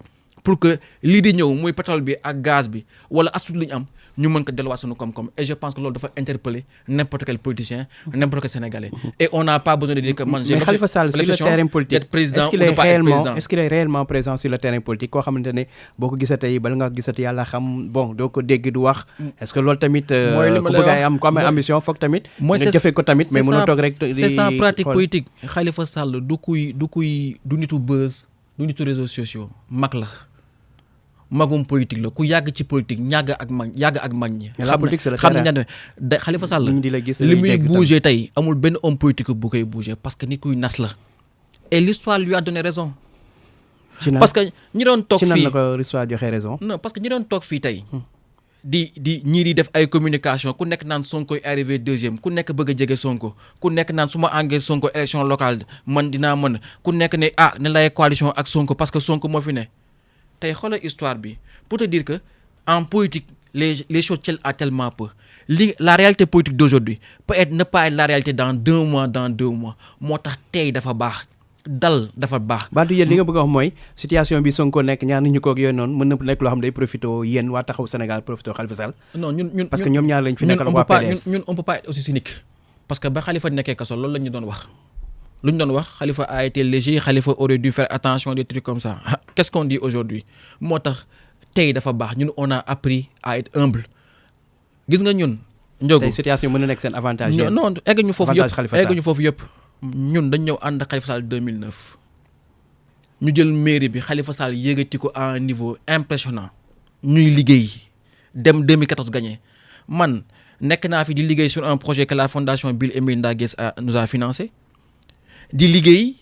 pour que lii di ñëw muy pétrole bi ak gaz bi wala astuut li ñu am ñu mën ko delluwaat suñu koom-koom et je pense que loolu dafa interpeller n'importe quel politicien n'importe quel Sénégalais et on n'a pas besoin de dire que man j'ai mais Khalifa Sall sur le terrain politique d'être président est-ce qu'il ou de est pas être président. est-ce qu'il est réellement présent sur le terrain politique koo xamante ne boo ko gisatee bala nga gisati yàlla xam bon doo ko dégg du wax est-ce que loolu tamit ku bëgg ay am ko am ambition foog tamit nga jëfe ko tamit mais mënoo toog rek c'est ça pratique politique Khalifa Sall du nitu buzz du nitu réseaux sociaux mag la magum politique la ku yàgg ci politique yàgg ak mag ñi. xam nañ ne Khalifa Sall li muy bouger tey amul benn homme politique bu koy bouger parce que nit kuy nas la et l'histoire lui a donné raison. parce que ñi doon toog fii ci nan la ko l'histoire joxe raison. non parce que ñi doon toog fii tey. di ñii di def ay communication ku nekk naan Sonko arrivé deuxième ku nekk bëgg a jege Sonko ku nekk naan su ma engagé Sonko élection locale man dinaa mën ku nekk ne ne lay coalition ak Sonko parce que Sonko moo fi ne. tey xoolal histoire bi pour te dire que en politique les choses à tellement peu la réalité politique d'aujourd'hui peut être ne pas être la réalité dans 2 mois moo tax tey dafa baax dal dafa baax. Badou yéen li nga bëgg a wax mooy situation bi Sonko nekk ñaar nit ñu ko ak yooyu noonu mën na nekk loo xam day profité yéen waa taxaw Sénégal profité Khalifa Sall. non ñun parce que ñoom ñaar lañ fi nekkal waa PDS ñun on peut pas être aussi cynique parce que ba Khalifa nekkee kaso loolu la ñu doon wax. lu ñu doon wax Khalifa a été léger Khalifa aurait dû faire attention des trucs comme ça qu'est-ce qu'on dit aujourd'hui moo tax tey dafa baax ñun on a appris à être humble gis nga ñun. Ndiogou tey situation mën na nekk seen avantage. non egguñu foofu yëpp ñun dañ ñëw ànd Khalifa Sall 2009 ñu jël mairie bi Khalifa Sall yéegati ko à un niveau impressionnant ñuy liggéey dem 2014 gagné man nekk naa fi di liggéey sur un projet que la fondation Bill et Melinda Gates nous a financé. di liggéey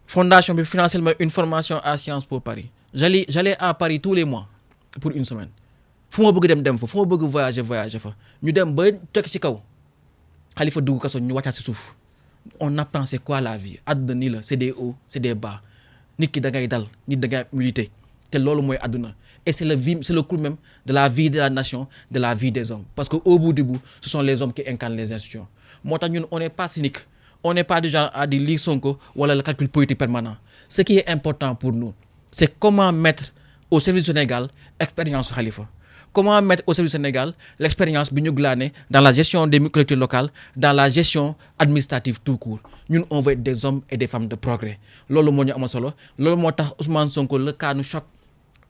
fondation bi financé ma une formation à Sciences Po Paris j'allais à Paris tous les mois pour une semaine fu ma bëgg dem fa fu ma bëgg voyager fa ñu dem ba teg ci kaw Khalifa dugg kaso ñu wàccaat ci suuf on apprend c'est quoi la vie àdduna nii la c'est des hauts c'est des bas nit ki da ngay dal nit da ngay humilité te loolu mooy àdduna et c'est le cours même de la vie de la nation de la vie des hommes parce que au bout du bout ce sont les hommes qui incarnent les institutions moo tax ñun on n'est pas cynique. On n'est pas du genre à dire lire Sonko wala le calcul politique permanent. Ce qui est important pour nous, c'est comment mettre au service du Sénégal l'expérience Khalifa. Comment mettre au service du Sénégal l'expérience bi ñu glané dans la gestion des collectivités locales, dans la gestion administrative tout court. Ñun on veut être des hommes et des femmes de progrès. Loolu moo ñu amal solo loolu moo tax Ousmane Sonko le cas nous choque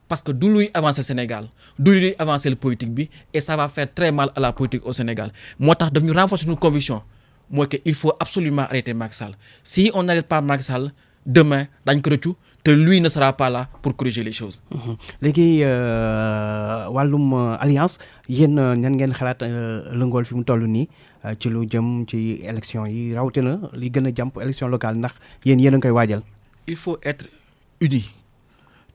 parce que du luy avancer le Sénégal du luy avancer le politique bi et ça va faire très mal à la politique au Sénégal moo tax daf ñu renforcer nos convictions. mooy que il faut absolument arrêter Macky Sall si on n'arrête pas Macky Sall demain dañ ko rëccu te lui ne sera pas là pour corriger les choses. léegi wàllum alliance yéen ñan ngeen xalaat lëngool fi mu toll nii ci lu jëm ci élection yi rawatina li gën a jàmp élection locale ndax yéen a ngi koy waajal. il faut être unis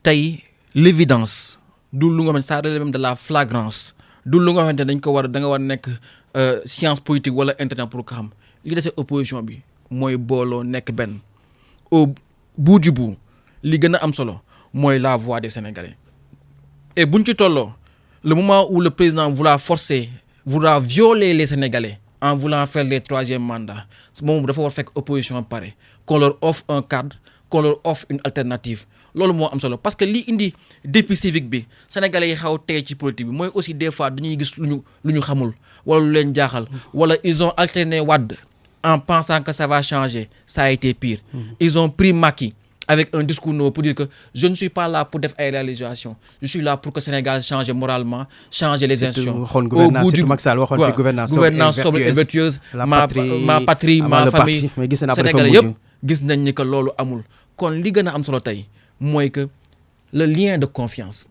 tey l'évidence du lu nga xamante ça relève même de la flagrance du lu nga xamante dañ ko war da nga war nekk science politique wala internet pour ko xam. li dese opposition bi mooy booloo nekk benn au bout du bout li gën a am solo mooy la voix des Sénégalais et buñ ci tolloo le moment où le président voudra violer les Sénégalais en voulant faire les 3e mandats moom dafa war fekk opposition pare qu'on leur offre un cadre qu'on leur offre une alternative loolu moo am solo parce que li indi dépit civique bi Sénégalais yi xaw tey ci politique bi mooy aussi des fois dañuy gis lu ñu xamul wala lu leen jaaxal wala ils ont alterné Wade en pensant que ça va changer, ça a été pire. Ils ont pris Macky avec un discours nouveau pour dire que je ne suis pas là pour faire une réalisation. Je suis là pour que le Sénégal change moralement, changer les institutions. Au bout du gouvernance sobre et vertueuse, ma patrie, ma famille. Sénégalais yëpp gis nañ ni que loolu amul. Kon li gën a am solo tey mooy que le lien de confiance,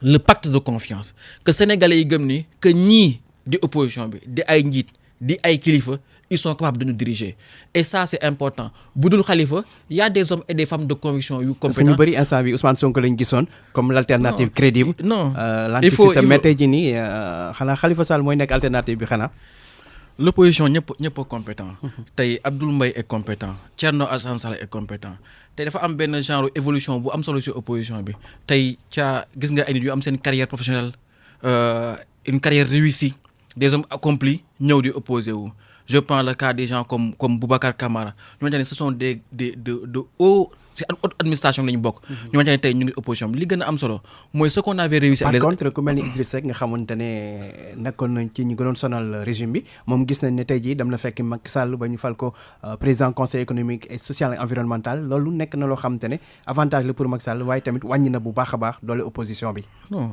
le pacte de confiance, que Sénégalais yi gëm ni que ñii di opposition bi di ay njiit di ay kilifa. Ils sont capables de nous diriger et ça c'est important bu dul Khalifa y a des hommes et des femmes de conviction yu compétents. parce que ñu bëri instant bi Ousmane Sonko lañ gisoon comme l'alternative crédible. non il faut tey jii nii xanaa Khalifa Sall mooy nekk alternative bi xanaa. l'opposition ñëpp compétent. tey Abdoul Mbaye est compétent Thierno Alassane Sall est compétent tey dafa am benn genre évolution bu am solo ci opposition bi tey gis nga ay nit yu am seen carrière professionnelle une carrière réussie des hommes accomplis ñëw di opposé wu. Je prends le cas des gens comme Boubacar Camara. Ce sont de hauts si haute administration la ñu bokk. ñu xamante ne tey ñu ngi opposition bi li gën a am solo mooy ce qu'on avait réussi. par contre ku mel ni Idriss Seck nga xamante ne nekkoon nañ ci ñu gënoon sonal régime bi moom gis nañ ne tey jii dem na fekk Macky Sall ba ñu fal ko président conseil économique et social et environnemental loolu nekk na loo xamante ne avantage la pour Macky Sall waaye tamit wàññi na bu baax a baax doole opposition bi. non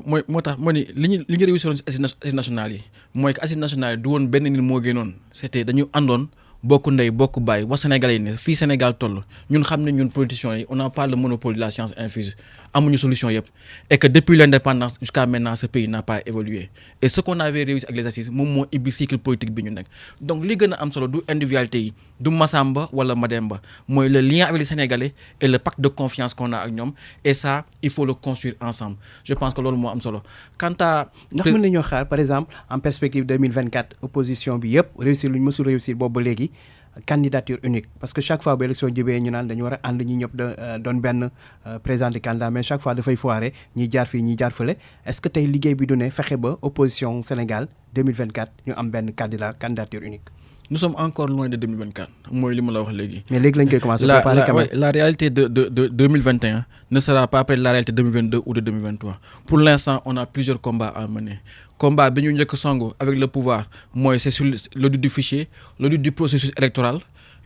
mooy moo tax moo ni li ñu réussir si assises nationales yi mooy que assises nationales yi du woon benn nit moo génnoon c'était dañu àndoon. bokk ndey bokk baay wax Sénégalais yi ne fii Sénégal toll ñun xam ne ñun politiciens yi on n'a pas le monopole de la science infuse amuñu solution yëpp et que depuis l'indépendance jusqu'à maintenant ce pays n'a pas évolué et ce qu'on avait réussi ak les assises moom moo ibbi cycle politique bi ñu nekk donc li gën a am solo du individualité yi du Massamba wala Mademba mooy le lien avec les Sénégalais et le pacte de confiance qu'on a ak ñoom et ça il faut le construire ensemble je pense que loolu moo am solo quant à ndax mën nañoo xaar par exemple en perspective 2024 opposition bi yëpp réussir lu ñu mësul réussir boobu ba léegi candidature unique parce que chaque fois bu élection jibee ñu naan dañu war a ànd ñi ñëpp doon benn présenté candidat mais chaque fois dafay foiré ñi jaar fii ñi jaar fële est-ce que tey liggéey bi du ne fexe ba opposition Sénégal 2024 ñu am benn candidature unique. nous sommes encore loin de 2024 mooy li ma la wax léegi. mais léegi lañ koy commencer préparer quand même. La réalité de 2021 ne sera pas après la réalité de 2022 ou de 2023 pour l'instant on a plusieurs combats à mener. combat bi ñu njëkk songu avec le pouvoir mooy c'est sur l'audit du fichier l'audit du processus électoral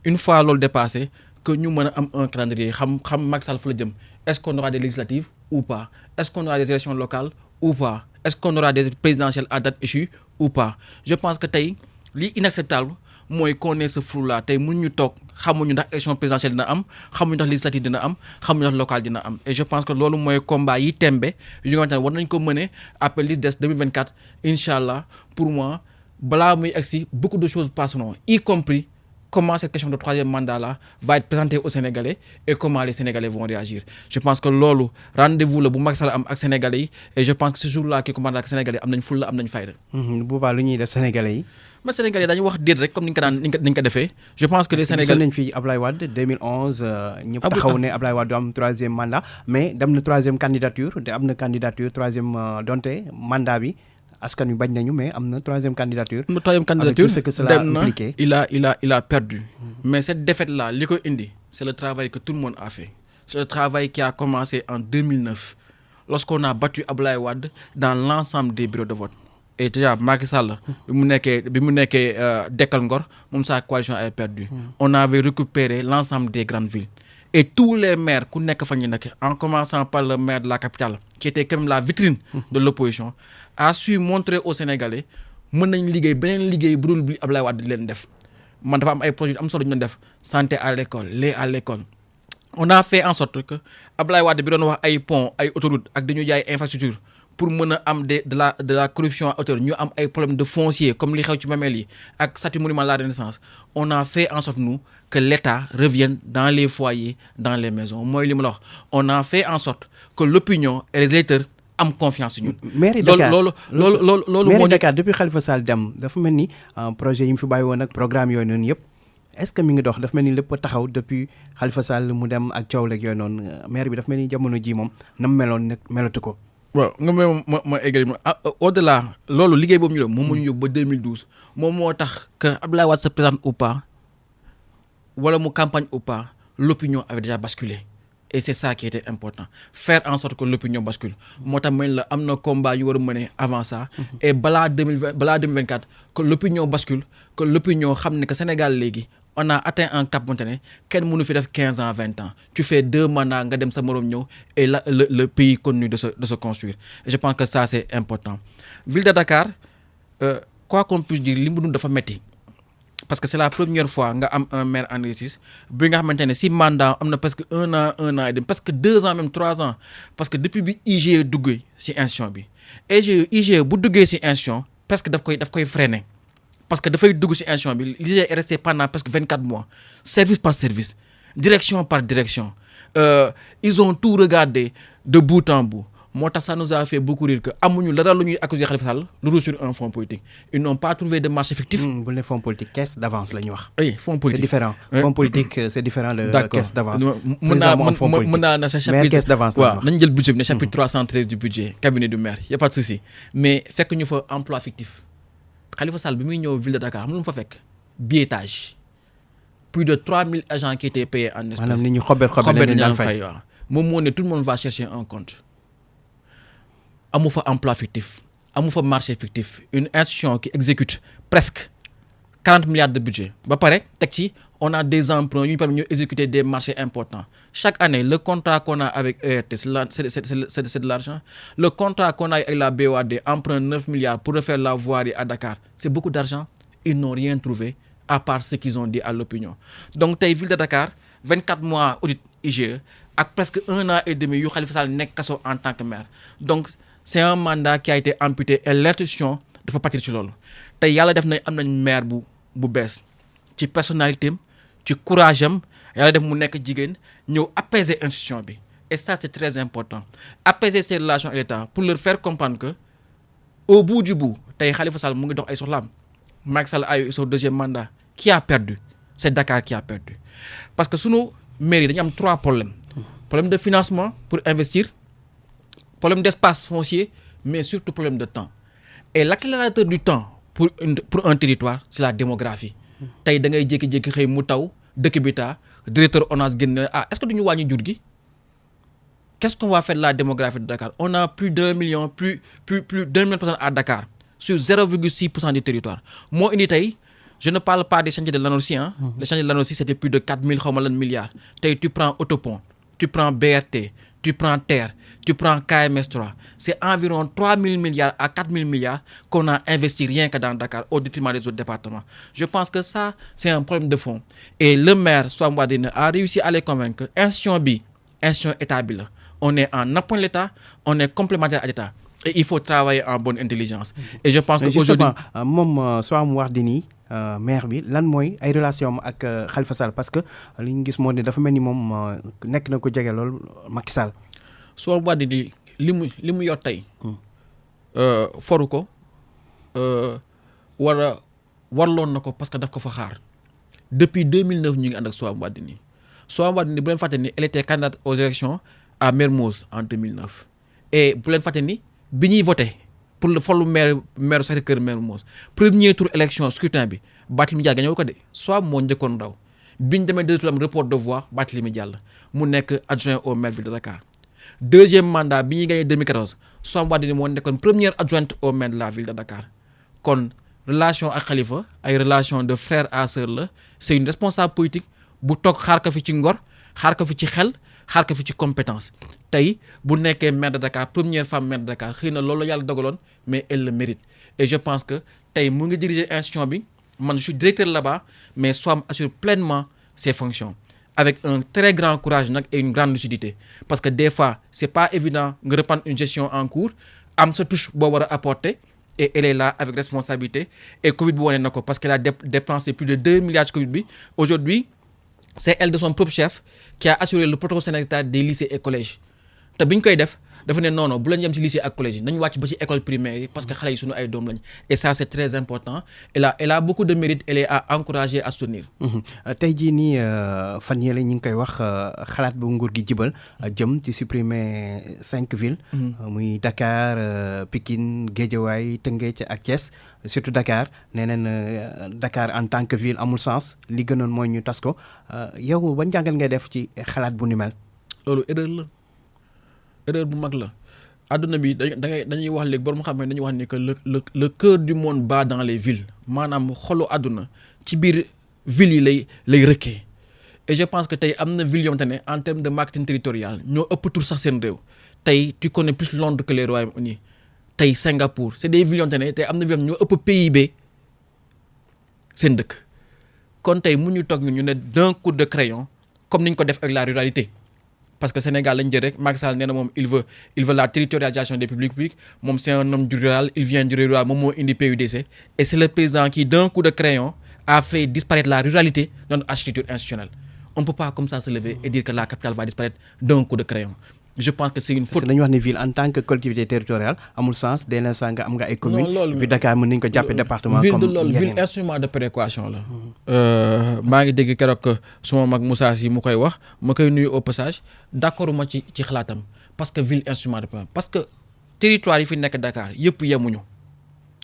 une fois loolu dépassé que ñu mën a am un calendrier xam Macky Sall fa la jëm est-ce qu'on aura des législatives ou pas est-ce qu'on aura des élections locales ou pas est-ce qu'on aura des présidentielles à date échue ou pas je pense que tey li inacceptable mooy qu'on ait ce flou là tey mun ñu toog xamuñu ndax élection présidentielle dina am xamuñu ndax législative dina am xamuñu ndax locale dina am et je pense que loolu mooy combat yi tembe yu nga xamante ne war nañ ko mener après li des 2024 incha allah pour moi balaa muy egsi beaucoup de choses passeront y compris comment cette question de troisième mandat là va être présentée aux Sénégalais et comment les Sénégalais vont réagir je pense que loolu rendez-vous la bu Macky Sall am ak Sénégalais yi et je pense que ce jour-là ki commande ak Sénégalais am nañ fulla am nañ fayda. bu boobaa lu ñuy def Sénégalais yi. mais Sénégalais dañu wax déet rek comme ni nga ko daan ni nga ko defee. je pense que les Sénégalais nañ fi Ablaye Wade 2011. ñëpp taxaw ne Ablaye Wade du am troisième mandat mais dem na troisième candidature te am na candidature troisième donte mandat bi. askan wi bañ nañu mais am na troisième candidature. Avec tout ce que cela impliqué. Il a perdu. Mais cette défaite là li ko indi c'est le travail que tout le monde a fait. C'est le travail qui a commencé en 2009 lorsqu'on a battu Ablaye Wade dans l'ensemble des bureaux de vote. Et déjà Macky Sall bi mu nekkee Dekkal Ngor moom sa coalition avait perdu. On avait récupéré l'ensemble des grandes villes. Et tous les maires ku nekk fa ñu nekk en commençant par le maire de la capitale qui était quand même la vitrine de l'opposition a su montrer aux Sénégalais mën nañ liggéey beneen liggéey bu dul bi Ablaye Wade di leen def man dafa am ay projets am solo ñu def santé à l'école lait à l'école on a fait en sorte que Ablaye Wade bi doon wax ay pont ay autoroute ak dañu jaay infrastructure pour mën a am de la corruption à hauteur ñu am ay problèmes de foncier comme li xew ci Mamelles yi ak statut monument de la Renaissance on a fait en sorte nous que l'État revienne dans les foyers dans les maisons mooy li ma la wax on a fait en sorte que l'opinion et les électeurs am confiance ñun. mairie Dakar loolu mairie Dakar depuis Khalifa Sall dem dafa mel ni projet yi mu fi bàyyi woon ak programme yooyu noonu yëpp est-ce que mi ngi dox dafa mel ni lépp taxaw depuis Khalifa Sall mu dem ak coow leeg yooyu noonu maire bi dafa mel ni jamono ji moom nam meloon nag melatu ko. waaw nga ma eggali au-delà loolu liggéey boobu ñu doon moom moo ñu yóbbu ba 2012 moom moo tax que Abdoulaye Wade se présente ou pas wala mu campagne ou pas l'opinion avait déjà basculé et c'est ça qui était important faire en sorte que l'opinion bascule moo tax man la am na combat yu war a mener avant ça et balaa 2024 que l'opinion bascule que l'opinion xam ne que Sénégal léegi on a atteint un cap monte ne kenn mënu fi def 15 ans 20 ans tu fais 2 mandats nga dem sa morom ñëw et là le pays continue de se construire et je pense que ça c'est important ville de Dakar quoi qu'on puisse dire li mu dund dafa metti parce que c'est la première fois nga am un maire en exercice bi nga xamante ne si mandat am na presque un an et demi presque 2 ans même 3 ans parce que depuis bi IGE duggee si institution bi IGE bu duggee si institution presque daf koy freiner parce que dafay dugg ci institution bi l'IGE est resté pendant presque 24 mois service par service direction par direction ils ont tout regardé de bout en bout moo tax ça nous a fait beaucoup rire que amuñu dara lu ñuy accuser Khalifa Sall lu dul sur un fonds politique ils n'ont pas trouvé de marché fictif. bu ne fonds politique caisse d'avance la ñu wax. oui fonds politique c'est différent. fonds politique c'est différent de caisse d'avance. mën naa na sa chapitre maire caisse d'avance la ñu wax waaw nañ jël budget bi ne chapitre 313 du budget cabinet du maire y a pas de souci mais fekk ñu fa emploi fictif Khalifa Sall bi muy ñëw ville de Dakar xam lu mu fa fekk biétage plus de 3000 agents qui étaient payés en espèces. maanaam nit ñi xobet lañu daan fay waaw moom moo ne tout le monde va chercher un compte amu fa emploi fictif amu fa marché fictif une institution qui exécute presque 40 milliards de budget ba pare teg ci on a des emprunts yu ñu permettent ñu exécuter des marchés importants chaque année le contrat qu'on a avec ERT c'est de l'argent le contrat qu'on a avec la BOAD emprunt 9 milliards pour refaire la voirie à Dakar c'est beaucoup d'argent ils n'ont rien trouvé à part ce qu'ils ont dit à l'opinion donc tey ville de Dakar 24 mois audit IGE ak presque 1 an et demi yu Khalifa Sall nekk kaso en tant que maire donc c'est un mandat qui a été amputé et l'institution dafa pâtir ci loolu tey yàlla def na am nañ maire bu bees ci personnalité am ci courage am yàlla def mu nekk jigéen ñëw apaiser institution bi et ça c'est très important apaiser ses relations avec l'État pour leur faire comprendre que au bout du bout tey Khalifa Sall mu ngi dox ay soxlaam Macky Sall a eu son deuxième mandat qui a perdu c'est Dakar qui a perdu parce que sunu mairie dañu am 3 problèmes problème de financement pour investir problème d'espace foncier mais surtout problème de temps et l'accélérateur du temps pour un territoire c'est la démographie tey da ngay jékki-jékki xëy mu taw dëkk bi taa directeur ONAS génn est-ce que duñu wàññi jur gi qu'est-ce qu'on va faire de la démographie de Dakar on a plus d'1 million plus d'1 million de personnes à Dakar sur 0,6% du territoire moo indi tey je ne parle pas des chantiers de l'ANOCI les chantiers de l'ANOCI c'était plus de 4000 xaw ma lan milliards tey tu prends autopont tu prends BRT tu prends TER tu prends KMS3 c'est environ 3000 milliards à 4000 milliards qu'on a investi rien que dans Dakar au détriment des autres départements je pense que ça c'est un problème de fond et le maire Soham Wardini a réussi à les convaincre que institution bi institution état bi la on est en appui de l'État on est complémentaire à l'État et il faut travailler en bonne intelligence et je pense que aujourd'hui moom Soham Wardini maire bi lan mooy ay relation ak Khalifa Sall parce que li ñu gis moo ne dafa mel ni moom nekk na ko jege lool Macky Sall Soham Wardini li mu yor tey foru ko warloon na ko parce que daf ko fa xaar depuis 2009 ñu ngi ànd ak Soham Wardini bu leen fàtte ni elle était candidate aux élections à Mermoz en 2009 et bu leen fàtte ni bi ñuy voté pour le folu maire Sacré-Cœur Mermoz premier tour élection scrutin bi Barthélémy Dias gañoo ko de Soham moo njëkkoon raw bi ñu demee deuxième tour am report de voix Barthélémy Dias mu nekk adjoint au maire ville de Dakar deuxième mandat bi ñuy gagné 2014 Soham Wardini moo nekkoon première adjointe au maire de la ville de Dakar kon relation ak Khalifa ay relation de frère à sœur la c'est une responsable politique bu toog xaar ko fi ci ngor xaar ko fi ci xel xaar ko fi ci compétence tey bu nekkee maire de Dakar première femme maire de Dakar xëy na loolu la yàlla dogaloon mais elle le mérite et je pense que tey mu ngi diriger institution bi man je suis directeur là-bas mais Soham assure pleinement ses fonctions avec un très grand courage nag et une grande lucidité parce que des fois c'est pas évident nga reprendre une gestion en cours am sa touche boo war a apporter et elle est là avec responsabilité et Covid bi wane na ko parce qu'elle a dépensé plus de 2 milliards ci Covid bi aujourd'hui c'est elle de son propre chef qui a assuré le protocole sanitaire des lycées et collèges te bi ñu koy def dafa ne non bu leen yem ci lycée ak collège yi nañu wàcc ba ci école primaire yi parce que xale yi suñu ay doom lañ et ça c'est très important elle a beaucoup de mérite elle est à encourager à soutenir. tey jii nii fan yële ñu ngi koy wax xalaat bu nguur gi jibal jëm ci supprimer 5 villes. muy Dakar Pikine Guédiawaye Tëngéej ak Thiès surtout Dakar nee neen Dakar en tant que ville amul sens li gënoon mooy ñu tas ko yow ban jàngal ngay def ci xalaat bu ni mel. loolu erreur bu mag la àdduna bi dañuy wax léegi borom xam ne dañuy wax ni que le cœur du monde bat dans les villes maanaam xolu àdduna ci biir villes yi lay rëkkee et je pense que tey am na ville yoo xamante ne en termes de marketing territorial ñoo ëpp tur sax seen réew tey tu connais plus Londres que les Royaumes-Unis tey Singapour c'est des villes yoo xamante ne tey am na ville ñoo ëpp PIB seen dëkk kon tey mu ñu toog ñu ne d'un coup de crayon comme ni ñu ko def ak la ruralité parce que Sénégal lañ jël rek Macky Sall nee na moom il veut la territorialisation des publics publics moom c'est un homme du rural il vient du rural moom moo indi PUDC et c'est le président qui d'un coup de crayon a fait disparaître la ruralité dans notre architecture institutionnelle on ne peut pas comme ça se lever et dire que la capitale va disparaître d'un coup de crayon je pense que c'est une faute. parce que dañu wax ne ville en tant que collectivité territoriale amul sens dès l'instant nga am nga ay communes. puis Dakar mën nañu ko jàppee département. comme yeneen ville instrument de péréquation la. maa ngi dégg keroog suma mag Moussa Sy mu koy wax ma koy nuyu au passage d'accord ma ci xalaatam parce que ville instrument de péréquation parce que territoire yi fi nekk Dakar yëpp yemuñu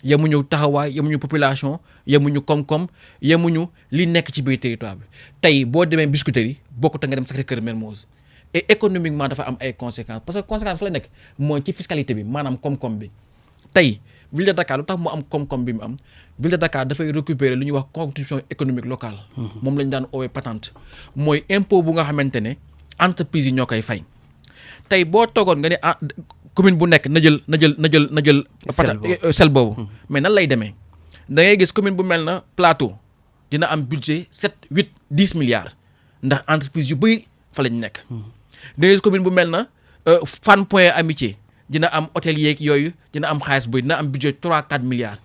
yemuñu taxawaay yemuñu population yemuñu koom-koom yemuñu li nekk ci biir territoire bi tey boo demee Biscuiterie yi bokkut nga dem Sacré-Cœur Mermoz et économiquement dafa am ay conséquences parce que conséquence fa la nekk mooy ci fiscalité bi maanaam koom-koom bi tey ville de Dakar lu tax mu am koom-koom bi mu am ville de Dakar dafay récupérer lu ñuy wax contribution économique locale. moom lañ daan oowee patente mooy impôt bu nga xamante ne entreprise yi ñoo koy fay tey boo toogoon nga ne commune bu nekk na jël sel boobu mais nan lay demee da ngay gis commune bu mel na Plateau dina am budget 7 8 10 milliards ndax entreprise yu bëri fa lañ nekk da ngay gis commune bu mel na Fann Point Amitié dina am hôtel yeeg yooyu dina am xaalis bëri dina am budget 3 4 milliards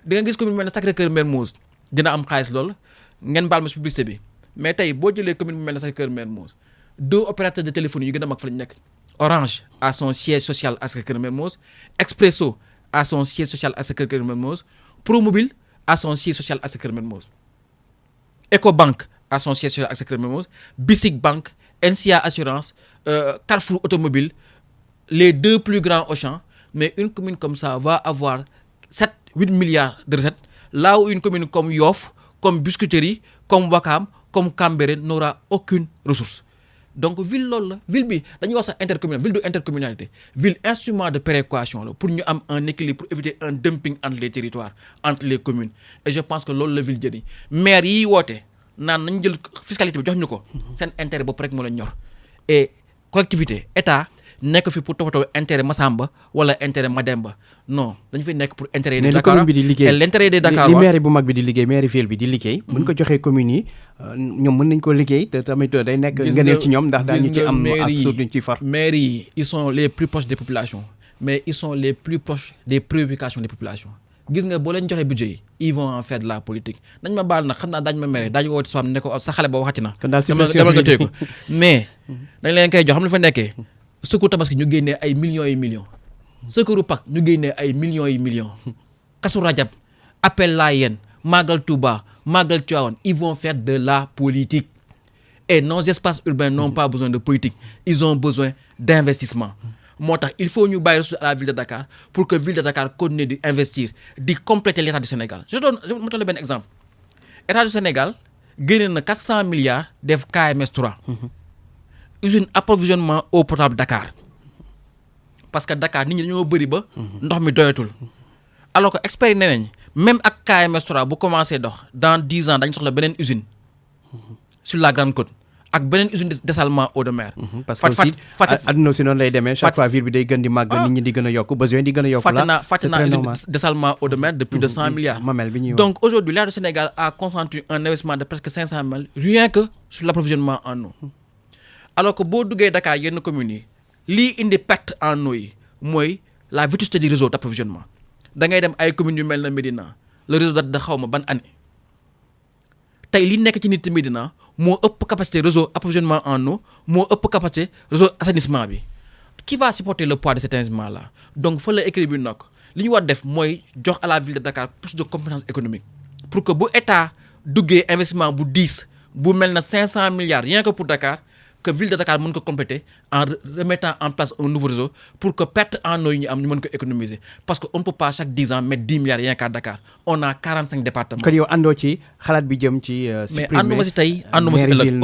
da nga gis commune bu mel na Sacré-Cœur Mermoz dina am xaalis lool ngeen baal ma si publicité bi mais tey boo jëlee commune bu mel na Sacré-Cœur Mermoz 2 opérateurs de téléphonie yu gën a mag fa lañ nekk Orange a son siège social à Sacré-Cœur Mermoz Expresso a son siège social à Sacré-Cœur Mermoz Promobile a son siège social à Sacré-Cœur Mermoz Ecobank a son siège social à Sacré-Cœur Mermoz Bicic Bank NCA Assurance Carrefour Automobile les 2 plus grands Auchan mais une commune comme ça va avoir 7-8 milliards de recettes là où une commune comme Yoff comme Biscuiterie comme Ouakam comme Cambérène n'aura aucune ressource donc ville loolu la ville bi dañuy wax sax intercommunal ville du intercommunalité ville instrument de péréquation la pour ñu am un équilibre pour éviter un dumping entre les territoires entre les communes et je pense que loolu la ville jëriñ maire yi woote naan nañ jël fiscalité bi jox ñu ko seen intérêt bopp rek moo la ñor et collectivité état nekk fi pour toppatoo intérêt Massamba wala intérêt Mademba non dañu fi nekk pour intérêt de Dakar commune bi di liggéey et l'intérêt des Dakar li maire bu mag bi di liggéey maire ville bi di liggéey bu ñu ko joxee communes yi ñoom mën nañ ko liggéey te tamit day nekk ngëneel ci ñoom ndax daañu ci am as tuut duñ ciy far maires yi ils sont les plus proches des populations mais ils sont les plus proches des préoccupations des populations gis nga boo leen joxee budget yi ils vont en faire de la politique dañ ma baal nag xam naa daañu ma mere daañu woote soo am ne ko sa xale ba waxati na dama nga téye ko mais dañ leen koy jox xam lu fa nekkee secours tabaski ñu génnee ay millions yi millions secours Pâques ñu génnee ay millions yi millions Kazu Rajab appel Layène Magal Touba Magal Tivaouane ils vont faire de la politique et nos espaces urbains n'ont pas besoin de politique ils ont besoin d'investissement moo tax il faut ñu bàyyi ressources à la ville de Dakar pour que ville de Dakar continue di investir di compléter l'état du Sénégal je donne benn exemple état du Sénégal génne na 400 milliards def KMS 3 usine approvisionnement eau potable Dakar parce que Dakar nit ñi dañoo bëri ba ndox mi doyatul alors que experts yi nee nañ même ak KMS 3 bu commencé dox dans 10 ans dañ soxla beneen usine sur la Grande Côte ak beneen usine de dessalement eau de mer. parce que aussi adduna si noonu lay demee chaque fois ville bi day gën di màgg nit ñi di gën a yokk besoin di gën a yokk la fàtte naa usine de dessalement eau de mer de plus de 100 milliards mamel bi ñuy wax. donc aujourd'hui l'État du Sénégal a concentré un investissement de presque 500 milliards rien que sur l'approvisionnement en eau alors que boo duggee Dakar yenn communes yi lii indi perte en eau yi mooy la vétusté du réseau d'approvisionnement da ngay dem ay communes yu mel na Médina le réseau date de xaw ma ban année tey li nekk ci nit Médina moo ëpp capacité réseau approvisionnement en eau moo ëpp capacité réseau assainissement bi qui va supporter le poids de cet investissement là donc fa la équilibre bi nokk li ñu war def mooy jox à la ville de Dakar plus de compétences économiques pour que bu état duggee investissement bu 10 bu mel na 500 milliards rien que pour Dakar que ville de Dakar mën ko compléter en remettant en place un nouveau réseau pour que perte en eau yi ñu am ñu mën ko économiser parce que on ne peut pas chaque 10 ans mettre 10 milliards rien qu'à Dakar on a 45 départements. kon yow àndoo ci xalaat bi jëm ci supprimer mais ànduma si tey ànduma si ëllëg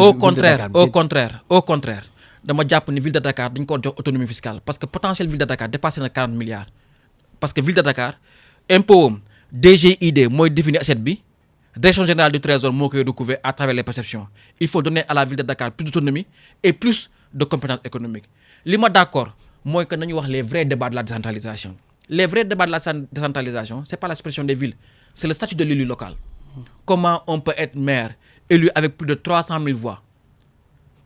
au contraire dama jàpp ni ville de Dakar dañ ko jox autonomie fiscale parce que potentiel ville de Dakar dépassé na 40 milliards parce que ville de Dakar impôt am DGID mooy définir assiette bi direction générale du trésor moo koy recouvrer à travers les perceptions il faut donner à la ville de Dakar plus d'autonomie et plus de compétences économiques li ma d'accord mooy que nañu wax les vrais débats de la décentralisation les vrais débats de la décentralisation c'est pas la suppression des villes c'est le statut de l'élu local comment on peut être maire élu avec plus de 300 000 voix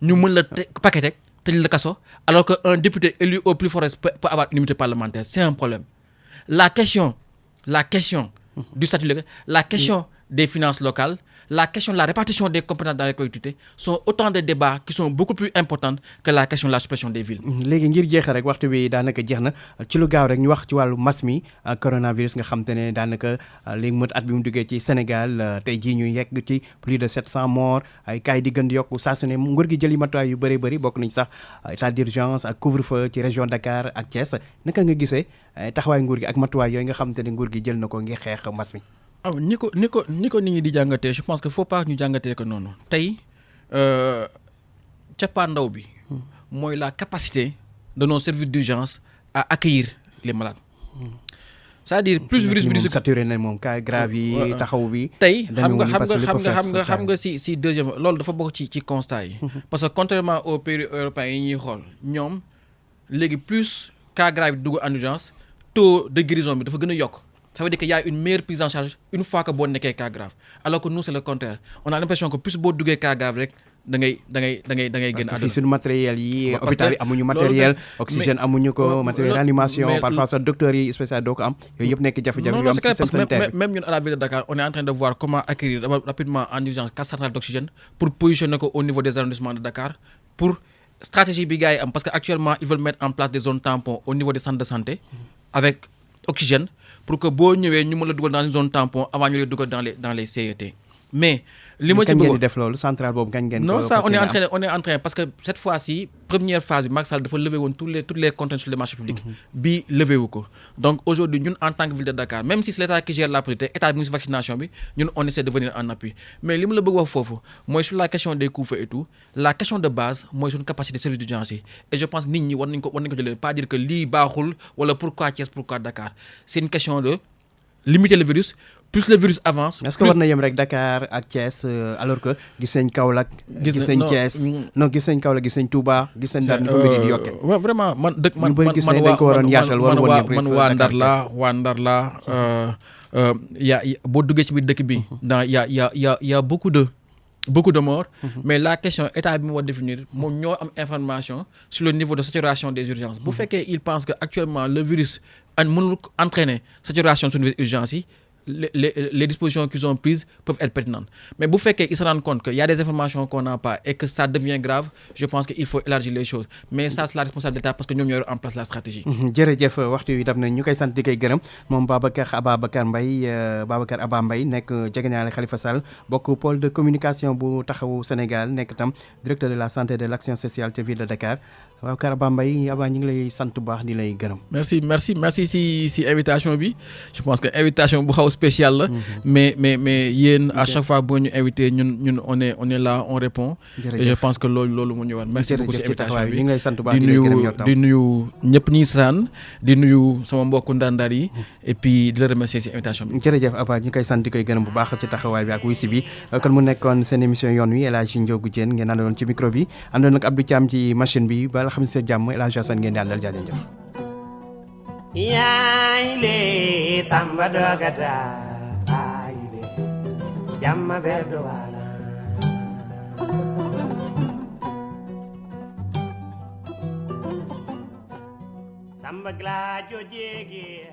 ñu mën la paqueté tëj la kaso alors que un député élu au plus fort peut avoir une immunité parlementaire c'est un problème la question du statut local la question des finances locales la question de la répartition des compétences dans les collectivités sont autant de débats qui sont beaucoup plus importants que la question de la suppression des villes. léegi ngir jeexal rek waxtu bi daanaka jeex na ci lu gaaw rek ñu wax ci wàllu mbas mi coronavirus nga xam te ne daanaka léegi mët at bi mu duggee ci Sénégal tey jii ñu yegg ci plus de 700 morts ay cas yi di gën di yokku saa su ne nguur gi jëli matuwaay yu bëri bëri bokk nañ sax état d'urgence ak couvre-feu ci région Dakar ak Thiès naka nga gisee taxawaay nguur gi ak matuwaay yooyu nga xam te ne nguur gi jël na ko ngir xeex mbas mi. ni ko nit ñi di jàngatee je pense que faut pas ñu jàngatee ko noonu tey cappaandaw bi mooy la capacité de nos services d'urgence à accueillir les malades. C'est-à-dire plus virus bi saturé na moom cas grave yi taxaw bi. tey xam nga si deuxième loolu dafa bokk ci constat yi. parce que contrairement aux pays européens yi ñuy xool ñoom léegi plus cas grave yi dugg en urgence taux de guérison bi dafa gën a yokk. Ça veut dire qu'il y a une meilleure prise en charge une fois que boo nekkee cas grave alors que nous c'est le contraire on a l'impression que plus boo duggee cas grave rek da ngay génn àdduna. parce que fii suñu matériel yi hôpital yi amuñu matériel oxygène amuñu ko matériel réanimation parfois sax docteurs yi spécial doo ko am yooyu yëpp nekk jafe-jafe yu am système sanitaire bi. même ñun à la ville de Dakar on est en train de voir comment acquérir rapidement en urgence 4 centrales d'oxygène pour positionner ko au niveau des arrondissements de Dakar pour stratégie bi gars yi am parce que actuellement ils veulent mettre en place des zones tampons au niveau des centres de santé avec oxygène pour que boo ñëwee ñu mën la dugal dans une zone tampon avant ñu lay dugal dans les CET mais li ma ci bëgg def loolu centrale boobu kañ ngeen non ça on est en train parce que cette fois-ci première phase bi Macky Sall dafa lever woon toutes les contraintes sur les marchés publics bi levé wu ko donc aujourd'hui ñun en tant que ville de Dakar même si c'est l'État qui gère la priorité état bi mu ngi si vaccination bi ñun on essaie de venir en appui mais li ma la bëgg wax foofu mooy sur la question des couvre-feux et tout la question de base mooy suñu capacité service d'urgence yi et je pense nit ñi war nañ ko jëlee pas dire que lii baaxul wala pourquoi Thiès pourquoi Dakar c'est une question de limiter le virus plus le virus avance. est-ce que war na yem rek Dakar ak Thiès alors que gis nañ Kaolack. gis nañ Thiès non gis nañ Kaolack gis nañ Touba gis nañ Ndar ni fa mbir yi di yokke. vraiment man waa Ndar laa boo duggee ci biir dëkk bi. y a beaucoup de morts. mais la question état bi mu war définir moom ñoo am information sur le niveau de saturation des urgences. bu fekkee il pense que actuellement le virus mënul entraîner saturation sur les urgences yi. Les dispositions qu'ils ont prises peuvent être pertinentes. Mais bu fekkee ils se rendent compte qu'il y a des informations qu'on n'a pas et que ça devient grave, je pense qu'il faut élargir les choses. Mais ça c'est la responsabilité de l'État parce que ñoom ñoo yor en place la stratégie. jërëjëf waxtu wi daf na ñu koy sant di koy gërëm moom Babacar Aba Mbaye nekk jegeñaale Khalifa Sall bokk pôle de communication bu taxawu Sénégal nekk tam directeur de la santé et de l'action sociale ca ville de Dakar Babacar Aba Mbaye ñu ngi lay sant bu baax di lay gërëm. merci si invitation bi je pense que invitation bu xaw spécial la mais yéen à chaque fois boo ñu invité ñun on est là on répond et je pense que loolu mu ñu war merci beaucoup ci invitation bi ñu ngi lay sant bu baax di nuyu ñëpp ñi saan di nuyu sama mbokku ndandar yi et puis di la remercier ci invitation bi. jërëjëf Aba ñu koy sant di koy gërëm bu baax ci taxawaay bi ak wuy si bi kon mu nekkoon seen émission yoon wi El Hadji Ndiogou Diène ngeen àndaloon ci micro bi àndoon ak Abdou Thiam ci machine bi ba la xam ne sa jàmm El Hadji Assane ngeen di àndal jaajëf. Yaile samba dogata aile jamma berdo wala samba glajo jege